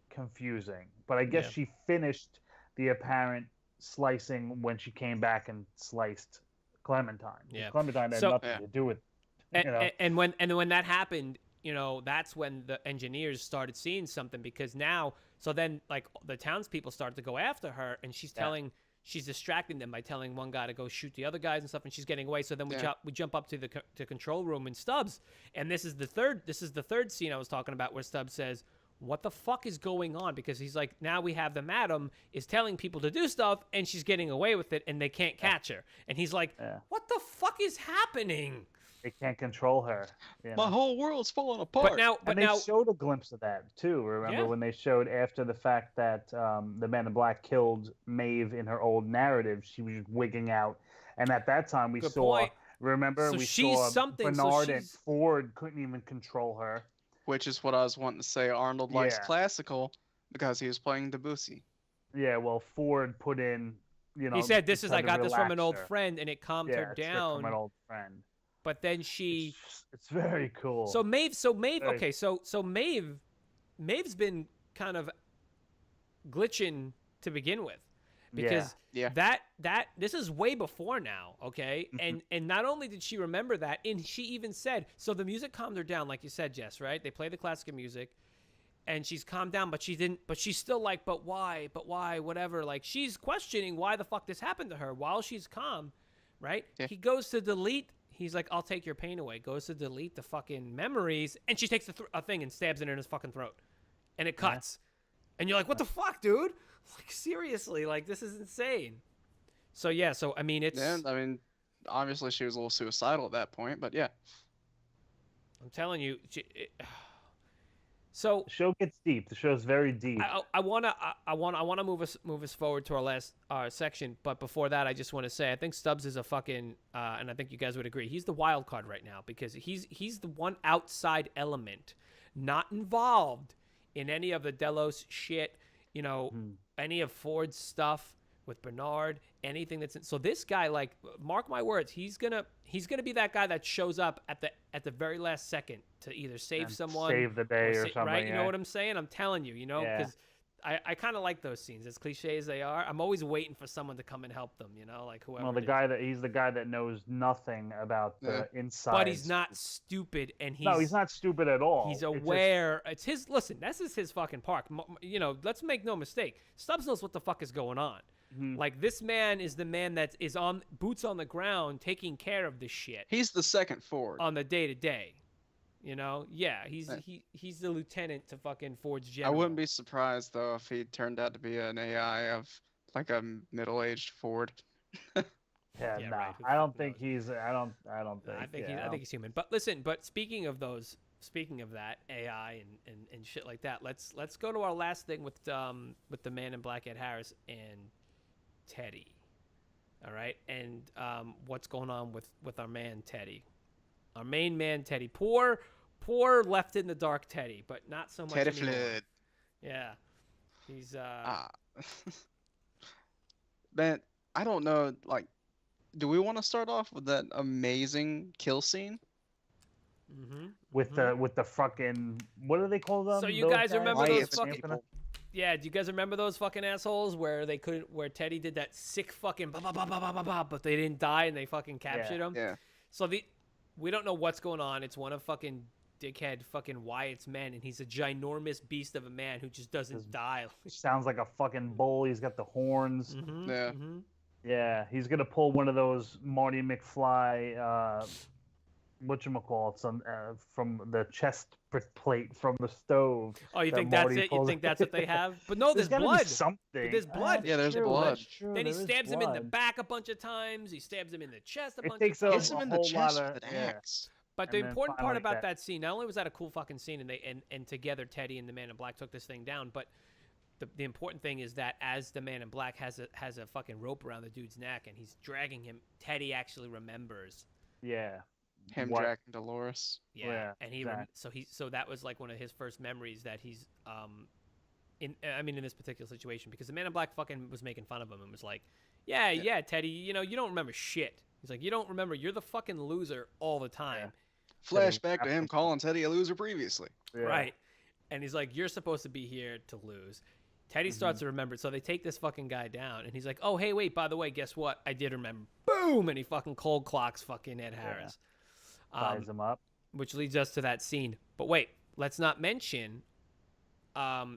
[SPEAKER 3] confusing. But I guess she finished the apparent slicing when she came back and sliced Clementine.
[SPEAKER 1] Yeah.
[SPEAKER 3] Clementine had nothing to do with it.
[SPEAKER 1] And when that happened, that's when the engineers started seeing something, because now, so then like the townspeople started to go after her, and she's distracting them by telling one guy to go shoot the other guys and stuff, and she's getting away. So then we jump up to the control room, and Stubbs, and this is the third scene I was talking about, where Stubbs says, "What the fuck is going on?" Because he's like, now we have the madam is telling people to do stuff, and she's getting away with it, and they can't catch her. And he's like, "What the fuck is happening?"
[SPEAKER 3] They can't control her.
[SPEAKER 2] My whole world's falling apart.
[SPEAKER 1] But
[SPEAKER 3] they showed a glimpse of that too. Remember when they showed after the fact that the Man in Black killed Maeve in her old narrative, she was wigging out, and at that time we saw.
[SPEAKER 1] Point.
[SPEAKER 3] Remember,
[SPEAKER 1] So
[SPEAKER 3] we
[SPEAKER 1] she's
[SPEAKER 3] saw
[SPEAKER 1] something, so
[SPEAKER 3] Bernard and
[SPEAKER 1] she's-
[SPEAKER 3] Ford couldn't even control her.
[SPEAKER 2] Which is what I was wanting to say. Arnold likes classical because he was playing Debussy.
[SPEAKER 3] Yeah, well, Ford put in,
[SPEAKER 1] he said, "This is I got this from an old
[SPEAKER 3] her.
[SPEAKER 1] friend, and it calmed her
[SPEAKER 3] it's
[SPEAKER 1] down."
[SPEAKER 3] from an old friend.
[SPEAKER 1] But then
[SPEAKER 3] it's very cool.
[SPEAKER 1] So Maeve, okay, so Maeve's been kind of glitching to begin with, because that this is way before now, okay? And not only did she remember that, and she even said, so the music calmed her down, like you said, Jess, right? They play the classical music, and she's calmed down, but she's still like, but why, whatever. Like, she's questioning why the fuck this happened to her while she's calm, right? Yeah. He goes to delete. He's like, "I'll take your pain away." Goes to delete the fucking memories, and she takes a thing and stabs it in his fucking throat, and it cuts. And you're like, "What the fuck, dude? Like, seriously, like, this is insane. So, yeah, so, I mean, it's...
[SPEAKER 2] Yeah, I mean, obviously she was a little suicidal at that point, but yeah.
[SPEAKER 1] I'm telling you... So...
[SPEAKER 3] The show gets deep. The show's very deep.
[SPEAKER 1] I wanna move us forward to our last section, but before that, I just want to say I think Stubbs is a fucking and I think you guys would agree, he's the wild card right now because he's the one outside element, not involved in any of the Delos shit, you know, any of Ford's stuff with Bernard, anything that's in, so this guy, like, mark my words, he's gonna be that guy that shows up at the very last second to either save someone,
[SPEAKER 3] save the day or something,
[SPEAKER 1] right? You know what I'm saying? I'm telling you, you know, because I kind of like those scenes, as cliche as they are. I'm always waiting for someone to come and help them, you know, like whoever.
[SPEAKER 3] Well, he's the guy that knows nothing about the inside.
[SPEAKER 1] But he's not stupid, and
[SPEAKER 3] he's not stupid at all.
[SPEAKER 1] He's aware. It's his. Listen, this is his fucking park. You know, let's make no mistake. Stubbs knows what the fuck is going on. Like, this man is the man that is on boots on the ground taking care of this shit.
[SPEAKER 2] He's the second Ford
[SPEAKER 1] on the day to day. You know, yeah, he's the lieutenant to fucking Ford's general.
[SPEAKER 2] I wouldn't be surprised though if he turned out to be an AI of like a middle-aged Ford.
[SPEAKER 3] Nah.
[SPEAKER 1] Right,
[SPEAKER 3] I don't think he's. I don't think.
[SPEAKER 1] I think he's human. But listen. But speaking of that AI and shit like that, let's go to our last thing with the Man in Black, Ed Harris, and Teddy. All right, and what's going on with our man Teddy, our main man Teddy. Poor left in the dark Teddy, but not so much
[SPEAKER 2] Teddy
[SPEAKER 1] anymore.
[SPEAKER 2] Flood.
[SPEAKER 1] Yeah, he's
[SPEAKER 2] Man, I don't know. Like, do we want to start off with that amazing kill scene?
[SPEAKER 3] With the fucking, what do they call them?
[SPEAKER 1] So you guys remember those fucking
[SPEAKER 2] people.
[SPEAKER 1] Yeah, do you guys remember those fucking assholes where Teddy did that sick fucking but they didn't die and they fucking captured him?
[SPEAKER 2] Yeah.
[SPEAKER 1] So we don't know what's going on. It's one of fucking dickhead fucking Wyatt's men, and he's a ginormous beast of a man who just doesn't die.
[SPEAKER 3] Sounds like a fucking bull. He's got the horns.
[SPEAKER 2] Yeah.
[SPEAKER 3] Yeah, he's gonna pull one of those Marty McFly, whatchamacallit, from the chest plate from the stove.
[SPEAKER 1] Oh, you think that's it? You think that's what they have? But no, there's blood.
[SPEAKER 3] Something.
[SPEAKER 1] There's blood.
[SPEAKER 2] Yeah, there's blood.
[SPEAKER 1] Then he stabs him in the back a bunch of times. He stabs him in the chest a bunch of
[SPEAKER 2] times.
[SPEAKER 1] Hits
[SPEAKER 2] him in the chest with an axe.
[SPEAKER 1] But the important part about that scene, not only was that a cool fucking scene, and together Teddy and the Man in Black took this thing down, but the important thing is that as the Man in Black has a fucking rope around the dude's neck and he's dragging him, Teddy actually remembers.
[SPEAKER 3] Yeah.
[SPEAKER 2] Him dragging Dolores.
[SPEAKER 1] Yeah. And so that was like one of his first memories that he's in this particular situation, because the Man in Black fucking was making fun of him and was like, yeah, Teddy, you know, you don't remember shit. He's like, you don't remember. You're the fucking loser all the time.
[SPEAKER 2] Yeah. Flashback to him calling Teddy a loser previously.
[SPEAKER 1] Yeah. Right. And he's like, you're supposed to be here to lose. Teddy starts to remember. So they take this fucking guy down. And he's like, oh, hey, wait, by the way, guess what? I did remember. Boom! And he fucking cold clocks fucking Ed Harris.
[SPEAKER 3] Ties him up.
[SPEAKER 1] Which leads us to that scene. But wait, let's not mention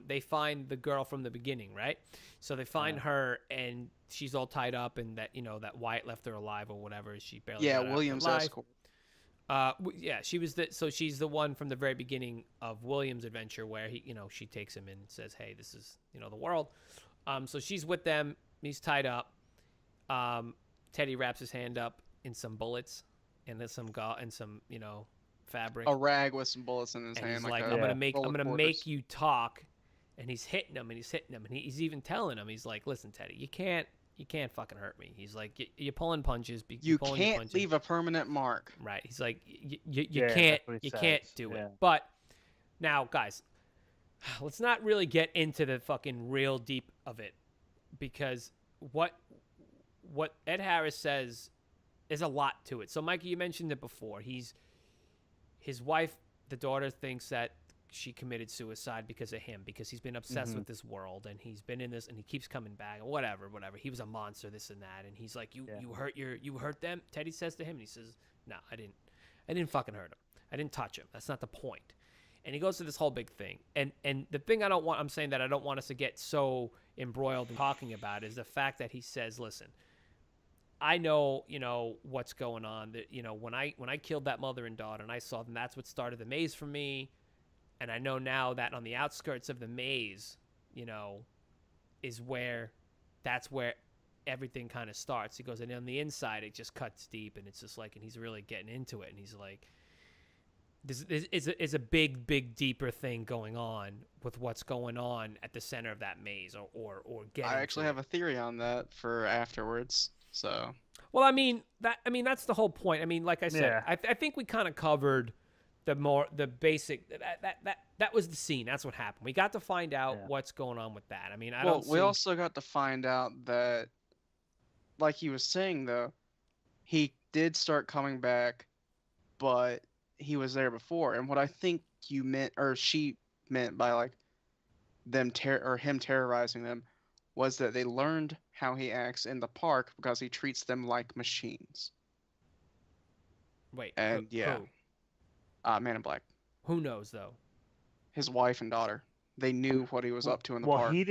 [SPEAKER 1] they find the girl from the beginning, right? So they find her, and she's all tied up, and that, you know, that Wyatt left her alive or whatever. She barely got out
[SPEAKER 2] William's
[SPEAKER 1] alive.
[SPEAKER 2] escort.
[SPEAKER 1] She's the one from the very beginning of William's adventure where she takes him and says, hey, this is, the world. So she's with them. He's tied up. Teddy wraps his hand up in some bullets and there's some fabric.
[SPEAKER 2] A rag with some bullets in his hand.
[SPEAKER 1] He's like, I'm gonna make you talk. And he's hitting him and he's even telling him, he's like, listen, Teddy, you can't fucking hurt me. He's like, you're pulling punches.
[SPEAKER 2] You can't leave a permanent mark.
[SPEAKER 1] Right. He's like, you can't do it. But now, guys, let's not really get into the fucking real deep of it, because what Ed Harris says is a lot to it. So, Mikey, you mentioned it before. His wife, the daughter, thinks that she committed suicide because of him, because he's been obsessed with this world, and he's been in this, and he keeps coming back, whatever. He was a monster, this and that, and he's like, you hurt them. Teddy says to him, and he says, no, I didn't fucking hurt him. I didn't touch him. That's not the point. And he goes to this whole big thing, and the thing I'm saying that I don't want us to get so embroiled in talking about is the fact that he says, listen, I know, what's going on. That, when I killed that mother and daughter, and I saw them, that's what started the maze for me. And I know now that on the outskirts of the maze, is where that's where everything kind of starts. He goes, and on the inside it just cuts deep, and it's just like, and he's really getting into it, and he's like, this is a big deeper thing going on with what's going on at the center of that maze, or getting.
[SPEAKER 2] I actually have a theory on that for afterwards. So.
[SPEAKER 1] Well, I mean that's the whole point. I mean, like I said, I think we kind of covered the basic that was the scene. That's what happened. We got to find out what's going on with that. I mean,
[SPEAKER 2] we also got to find out that, like he was saying though, he did start coming back, but he was there before. And what I think you meant, or she meant by like him terrorizing them, was that they learned how he acts in the park because he treats them like machines.
[SPEAKER 1] Wait.
[SPEAKER 2] And
[SPEAKER 1] who?
[SPEAKER 2] Man in Black.
[SPEAKER 1] Who knows though?
[SPEAKER 2] His wife and daughter. They knew what he was up to in the park.
[SPEAKER 3] Well, he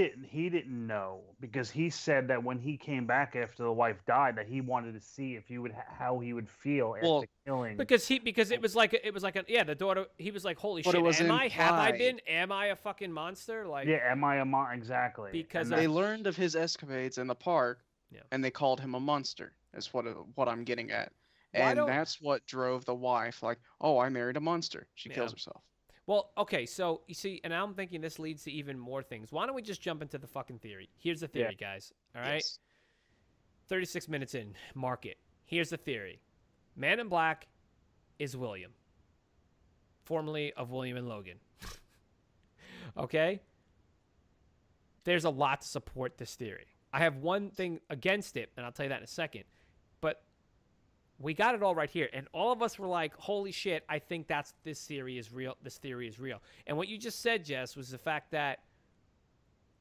[SPEAKER 3] didn't know, because he said that when he came back after the wife died, that he wanted to see if how he would feel after killing.
[SPEAKER 1] Because it was like the daughter. He was like, holy shit, am I a fucking monster? Like,
[SPEAKER 3] am I a monster? Exactly.
[SPEAKER 1] Because
[SPEAKER 2] they learned of his escapades in the park, and they called him a monster. Is what I'm getting at, and that's what drove the wife. Like, oh, I married a monster. She kills herself.
[SPEAKER 1] Well, okay, so you see, and I'm thinking this leads to even more things. Why don't we just jump into the fucking theory? Here's the theory, guys. All right? Yes. 36 minutes in, mark it. Here's the theory. Man in Black is William, formerly of William and Logan. Okay? There's a lot to support this theory. I have one thing against it, and I'll tell you that in a second. But we got it all right here, and all of us were like, holy shit, I think this theory is real. This theory is real. And what you just said, Jess, was the fact that,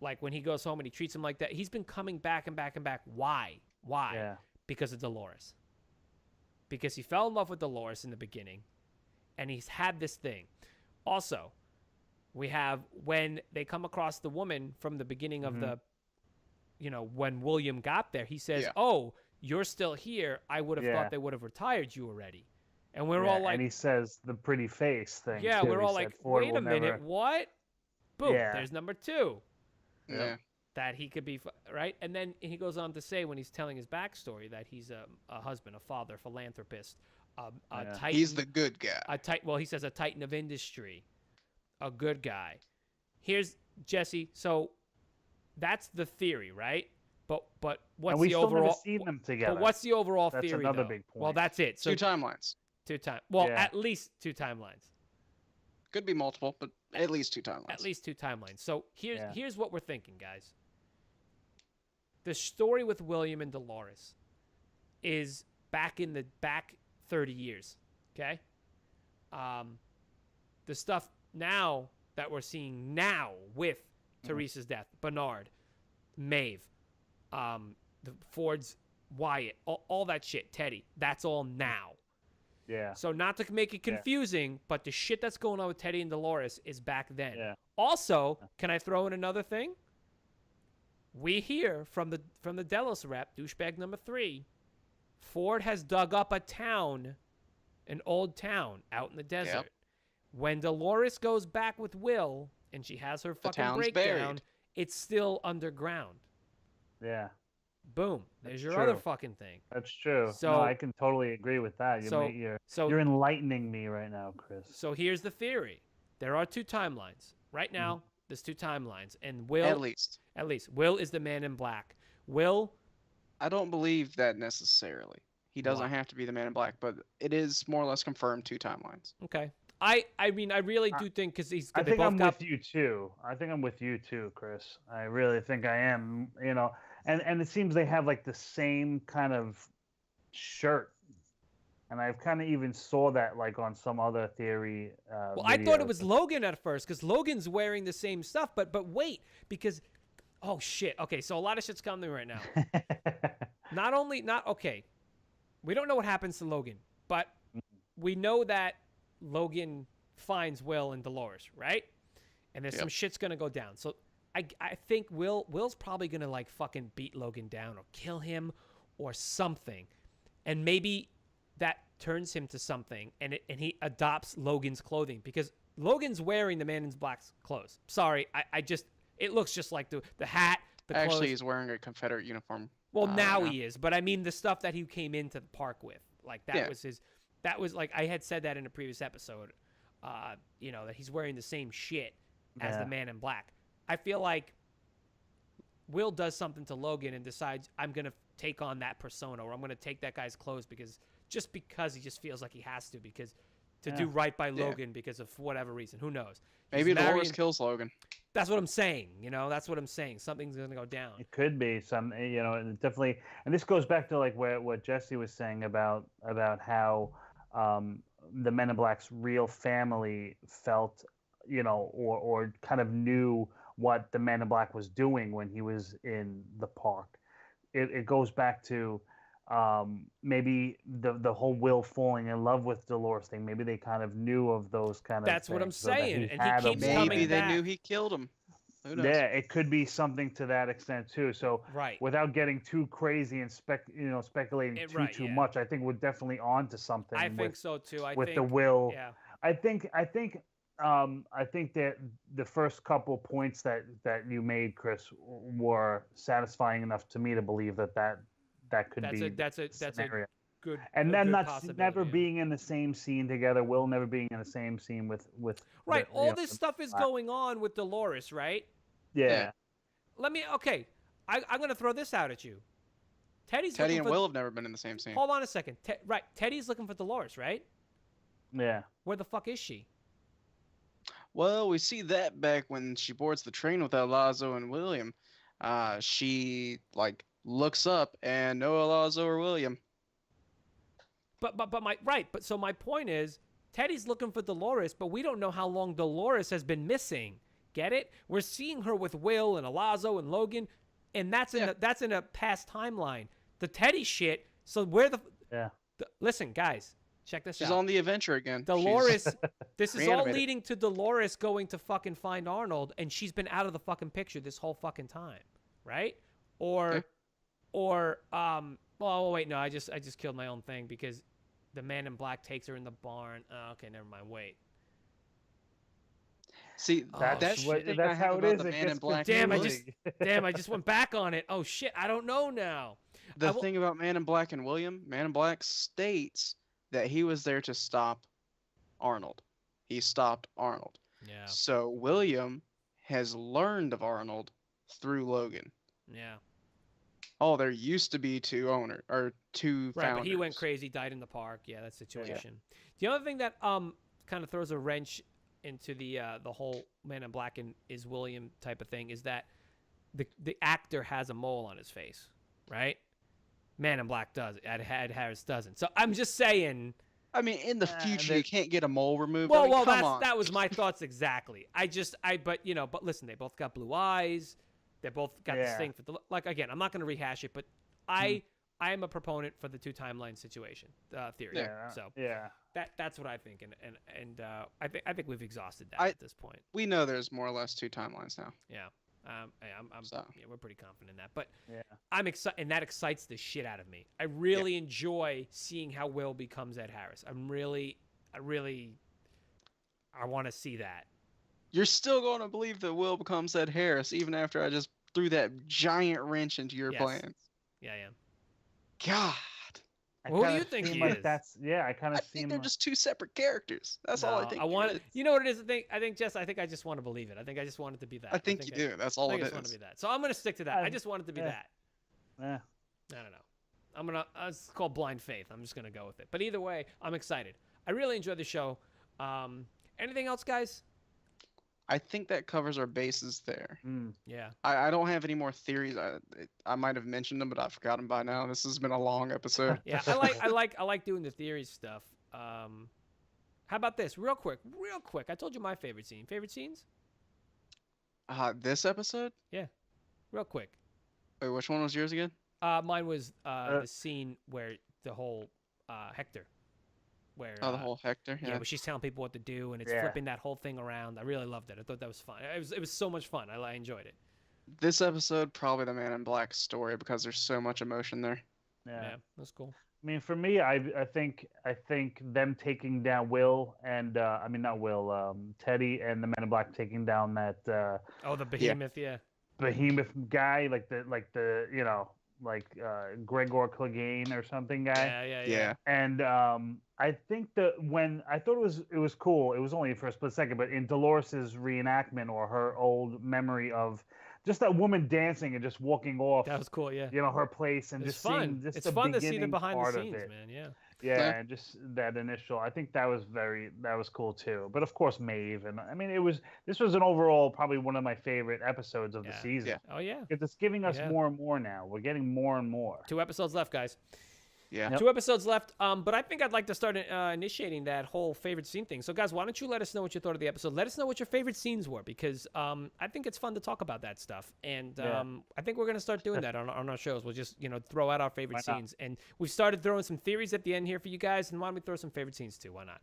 [SPEAKER 1] like, when he goes home and he treats him like that, he's been coming back and back and back. Why?
[SPEAKER 3] Yeah.
[SPEAKER 1] Because of Dolores. Because he fell in love with Dolores in the beginning, and he's had this thing. Also, we have when they come across the woman from the beginning of the, when William got there, he says, oh, you're still here. I would have thought they would have retired you already. And we're all like...
[SPEAKER 3] And he says the pretty face thing,
[SPEAKER 1] yeah,
[SPEAKER 3] too.
[SPEAKER 1] We're all like, wait a minute, what? Boom, there's number 2.
[SPEAKER 2] Yeah.
[SPEAKER 1] That he could be... Right? And then he goes on to say, when he's telling his backstory, that he's a husband, a father, philanthropist, a titan...
[SPEAKER 2] He's the good guy.
[SPEAKER 1] He says a titan of industry, a good guy. Here's, Jesse, so that's the theory, right? But what's the overall?
[SPEAKER 3] Never seen them together.
[SPEAKER 1] But what's the overall
[SPEAKER 3] that's
[SPEAKER 1] theory?
[SPEAKER 3] Another
[SPEAKER 1] though?
[SPEAKER 3] big point.
[SPEAKER 1] Well, that's it. So
[SPEAKER 2] 2 timelines.
[SPEAKER 1] Well, at least 2 timelines.
[SPEAKER 2] Could be multiple, but at least 2 timelines.
[SPEAKER 1] At least 2 timelines. So here's what we're thinking, guys. The story with William and Dolores is back 30 years. Okay. The stuff now that we're seeing now with Teresa's death, Bernard, Maeve, the Ford's Wyatt, all that shit, Teddy, that's all now.
[SPEAKER 3] Yeah.
[SPEAKER 1] So not to make it confusing, but the shit that's going on with Teddy and Dolores is back then.
[SPEAKER 3] Yeah.
[SPEAKER 1] Also, can I throw in another thing? We hear from the Delos rep, douchebag number 3, Ford has dug up a town, an old town out in the desert. Yep. When Dolores goes back with Will and she has her fucking breakdown, buried. It's still underground.
[SPEAKER 3] Yeah.
[SPEAKER 1] Boom. There's your other fucking thing.
[SPEAKER 3] That's true. So no, I can totally agree with that. You're enlightening me right now, Chris.
[SPEAKER 1] So here's the theory. There are 2 timelines. Right now, there's 2 timelines. And Will...
[SPEAKER 2] At least.
[SPEAKER 1] Will is the Man in Black. Will...
[SPEAKER 2] I don't believe that necessarily. He doesn't have to be the Man in Black, but it is more or less confirmed 2 timelines.
[SPEAKER 1] Okay. I mean, I really do think, because he's...
[SPEAKER 3] I think I'm with you, too. I think I'm with you, too, Chris. I really think I am, And it seems they have, like, the same kind of shirt. And I've kind of even saw that, like, on some other theory
[SPEAKER 1] Well, I thought it was Logan at first, because Logan's wearing the same stuff. But wait, because... Oh, shit. Okay, so a lot of shit's coming right now. Okay. We don't know what happens to Logan, but we know that Logan finds Will and Dolores, right? And there's some shit's going to go down. So I think Will's probably going to, like, fucking beat Logan down or kill him or something. And maybe that turns him to something, and he adopts Logan's clothing, because Logan's wearing the Man in Black's clothes. Sorry, it looks just like the hat, The
[SPEAKER 2] Actually,
[SPEAKER 1] clothes.
[SPEAKER 2] he's wearing a Confederate uniform.
[SPEAKER 1] Well, now
[SPEAKER 2] right
[SPEAKER 1] he is, but I mean the stuff that he came into the park with, like that was his. That was like I had said that in a previous episode. That he's wearing the same shit as the Man in Black. I feel like Will does something to Logan and decides I'm gonna take on that persona, or I'm gonna take that guy's clothes because he just feels like he has to do right by Logan because of whatever reason. Who knows?
[SPEAKER 2] Maybe Dolores kills Logan.
[SPEAKER 1] That's what I'm saying. That's what I'm saying. Something's gonna go down.
[SPEAKER 3] It could be some, definitely. And this goes back to like what Jesse was saying about how the Men in Black's real family felt, or kind of knew what the Man in Black was doing when he was in the park. It goes back to maybe the whole Will falling in love with Dolores thing. Maybe they kind of knew of those kind of.
[SPEAKER 1] That's what I'm saying, and he keeps
[SPEAKER 2] maybe
[SPEAKER 1] coming
[SPEAKER 2] they
[SPEAKER 1] back.
[SPEAKER 2] knew he killed him. Who knows?
[SPEAKER 3] Yeah, it could be something to that extent too. So
[SPEAKER 1] right,
[SPEAKER 3] without getting too crazy and speculating too much, I think we're definitely on to something.
[SPEAKER 1] I think so too. I
[SPEAKER 3] think
[SPEAKER 1] the
[SPEAKER 3] Will.
[SPEAKER 1] Yeah.
[SPEAKER 3] I think that the first couple points that you made, Chris, were satisfying enough to me to believe that could be
[SPEAKER 1] that's a good.
[SPEAKER 3] And then never
[SPEAKER 1] yeah.
[SPEAKER 3] being in the same scene together. Will never being in the same scene with
[SPEAKER 1] right. All this stuff is going on with Dolores, right?
[SPEAKER 3] Yeah.
[SPEAKER 1] Okay. I'm gonna throw this out at you. Teddy and
[SPEAKER 2] Will have never been in the same scene.
[SPEAKER 1] Hold on a second. Right. Teddy's looking for Dolores, right?
[SPEAKER 3] Yeah.
[SPEAKER 1] Where the fuck is she?
[SPEAKER 2] Well, we see that back when she boards the train with Alonzo and William. She looks up and no Alonzo or William.
[SPEAKER 1] So my point is, Teddy's looking for Dolores, but we don't know how long Dolores has been missing. Get it? We're seeing her with Will and Alonzo and Logan, and that's in a past timeline. The Teddy shit. So where listen, guys. Check this out.
[SPEAKER 2] She's on the adventure again.
[SPEAKER 1] Dolores, this is all leading to Dolores going to fucking find Arnold, and she's been out of the fucking picture this whole fucking time, right? Well, wait, no, I just killed my own thing because the Man in Black takes her in the barn. Oh, okay, never mind. Wait.
[SPEAKER 2] See, that's
[SPEAKER 3] how it is.
[SPEAKER 2] The Man in Black.
[SPEAKER 1] Damn, I just went back on it. Oh shit, I don't know now.
[SPEAKER 2] The thing about Man in Black and William, Man in Black states that he was there to stop Arnold. He stopped Arnold.
[SPEAKER 1] Yeah.
[SPEAKER 2] So William has learned of Arnold through Logan.
[SPEAKER 1] Yeah.
[SPEAKER 2] Oh, there used to be two founders.
[SPEAKER 1] Right, but he went crazy, died in the park. Yeah, that situation. Yeah. The other thing that kind of throws a wrench into the whole Man in Black and is William type of thing is that the actor has a mole on his face, right? Man in Black does. Ed Harris doesn't. So I'm just saying.
[SPEAKER 2] I mean, in the future, you can't get a mole removed.
[SPEAKER 1] Well,
[SPEAKER 2] come
[SPEAKER 1] that was my thoughts exactly. But listen, they both got blue eyes. They both got this thing for again. I'm not going to rehash it, but I am a proponent for the two timeline situation theory.
[SPEAKER 3] Yeah.
[SPEAKER 1] So
[SPEAKER 3] yeah,
[SPEAKER 1] that's what I think, and I think we've exhausted that at this point.
[SPEAKER 2] We know there's more or less two timelines now.
[SPEAKER 1] Yeah. We're pretty confident in that, but
[SPEAKER 3] yeah.
[SPEAKER 1] I'm excited, and that excites the shit out of me. I really enjoy seeing how Will becomes Ed Harris. I want to see that. You're
[SPEAKER 2] still going to believe that Will becomes Ed Harris even after I just threw that giant wrench into your plans.
[SPEAKER 1] Yeah, I am.
[SPEAKER 2] God.
[SPEAKER 1] Who do you think he is?
[SPEAKER 3] I
[SPEAKER 2] think they're just two separate characters. That's all I think.
[SPEAKER 1] You know what it is? I think I just want to believe it. I think I just want it to be that.
[SPEAKER 2] I think you do. That's all it is.
[SPEAKER 1] I just want it to be that. So I'm going to stick to that. I just want it to be that.
[SPEAKER 3] Yeah.
[SPEAKER 1] I don't know. It's called blind faith. I'm just going to go with it. But either way, I'm excited. I really enjoyed the show. Anything else, guys?
[SPEAKER 2] I think that covers our bases there.
[SPEAKER 1] Yeah.
[SPEAKER 2] I don't have any more theories. I might have mentioned them, but I've forgotten by now. This has been a long episode.
[SPEAKER 1] Yeah, I like doing the theories stuff. How about this? Real quick. I told you my favorite scene. Favorite scenes?
[SPEAKER 2] This episode?
[SPEAKER 1] Yeah. Real quick.
[SPEAKER 2] Wait, which one was yours again?
[SPEAKER 1] Mine was the scene where the whole Hector. Where,
[SPEAKER 2] the whole Hector, yeah.
[SPEAKER 1] Where she's telling people what to do, and it's flipping that whole thing around. I really loved it. I thought that was fun. It was so much fun. I enjoyed it.
[SPEAKER 2] This episode, probably the Man in Black story because there's so much emotion there.
[SPEAKER 1] Yeah, that's cool.
[SPEAKER 3] I mean, for me, I think them taking down Will and not Will, Teddy and the Men in Black taking down that.
[SPEAKER 1] The behemoth, yeah.
[SPEAKER 3] behemoth guy, like the Gregor Clegane or something guy.
[SPEAKER 2] Yeah.
[SPEAKER 3] And I think that when I thought it was cool, it was only for a split second, but in Dolores's reenactment or her old memory of just that woman dancing and just walking off,
[SPEAKER 1] That was cool, yeah.
[SPEAKER 3] her place, and
[SPEAKER 1] It's
[SPEAKER 3] just
[SPEAKER 1] fun.
[SPEAKER 3] seeing just
[SPEAKER 1] It's
[SPEAKER 3] the
[SPEAKER 1] fun to see the
[SPEAKER 3] beginning
[SPEAKER 1] behind the
[SPEAKER 3] part
[SPEAKER 1] scenes,
[SPEAKER 3] of it.
[SPEAKER 1] man. Yeah.
[SPEAKER 3] Yeah, and just that initial. I think that was cool too. But of course, Maeve, and I mean, this was an overall probably one of my favorite episodes of the season.
[SPEAKER 2] Yeah.
[SPEAKER 1] Oh yeah.
[SPEAKER 3] It's giving us more and more now. We're getting more and more.
[SPEAKER 1] 2 episodes left, guys.
[SPEAKER 2] Yeah.
[SPEAKER 3] Yep.
[SPEAKER 1] 2 episodes left. But I think I'd like to start initiating that whole favorite scene thing. So, guys, why don't you let us know what you thought of the episode? Let us know what your favorite scenes were, because I think it's fun to talk about that stuff. And I think we're going to start doing that on our shows. We'll just, throw out our favorite scenes. And we've started throwing some theories at the end here for you guys. And why don't we throw some favorite scenes too? Why not?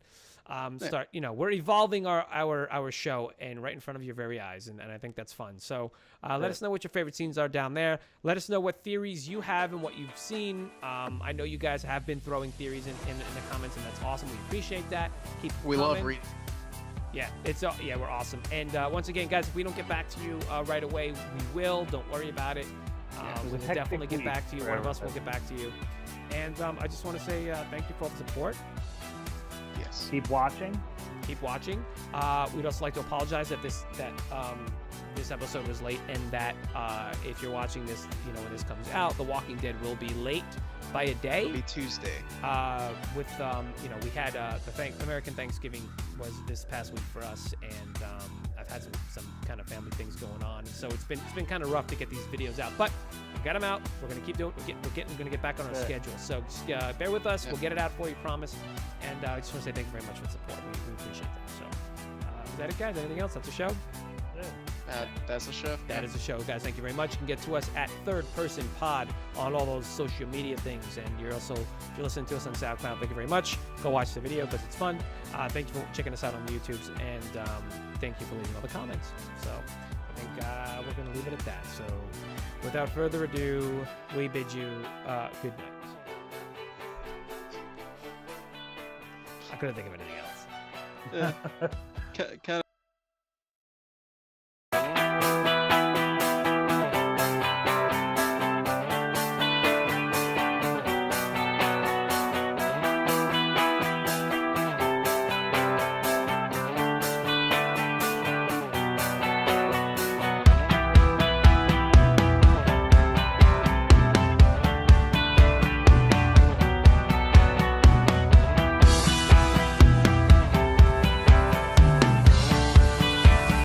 [SPEAKER 1] We're evolving our show and right in front of your very eyes. And I think that's fun. So let us know what your favorite scenes are down there. Let us know what theories you have and what you've seen. I know you guys have been throwing theories in the comments, and that's awesome. We appreciate that.
[SPEAKER 2] We love reading.
[SPEAKER 1] Yeah, we're awesome. And once again, guys, if we don't get back to you right away, we will. Don't worry about it. We'll definitely get back to you. One of us will get back to you. And I just want to say thank you for all the support.
[SPEAKER 2] Yes.
[SPEAKER 3] Keep watching.
[SPEAKER 1] Keep watching. We'd also like to apologize that this episode was late, and that if you're watching this, when this comes out, The Walking Dead will be late by a day.
[SPEAKER 2] It'll be Tuesday.
[SPEAKER 1] We had the American Thanksgiving was this past week for us, and I've had some kind of family things going on, so it's been kind of rough to get these videos out, but we got them out. We're gonna keep doing. We're gonna get back on our schedule. So just bear with us. Yep. We'll get it out for you, promise. And I just want to say thank you very much for the support. We appreciate that. So is that it, guys? Anything else? That's the show.
[SPEAKER 2] That's the show.
[SPEAKER 1] That is the show, guys. Thank you very much. You can get to us at Third Person Pod on all those social media things. And if you're listening to us on SoundCloud, thank you very much. Go watch the video because it's fun. Thank you for checking us out on the YouTubes. And thank you for leaving all the comments. So I think we're going to leave it at that. So without further ado, we bid you good night. I couldn't think of anything else.
[SPEAKER 2] Kind of.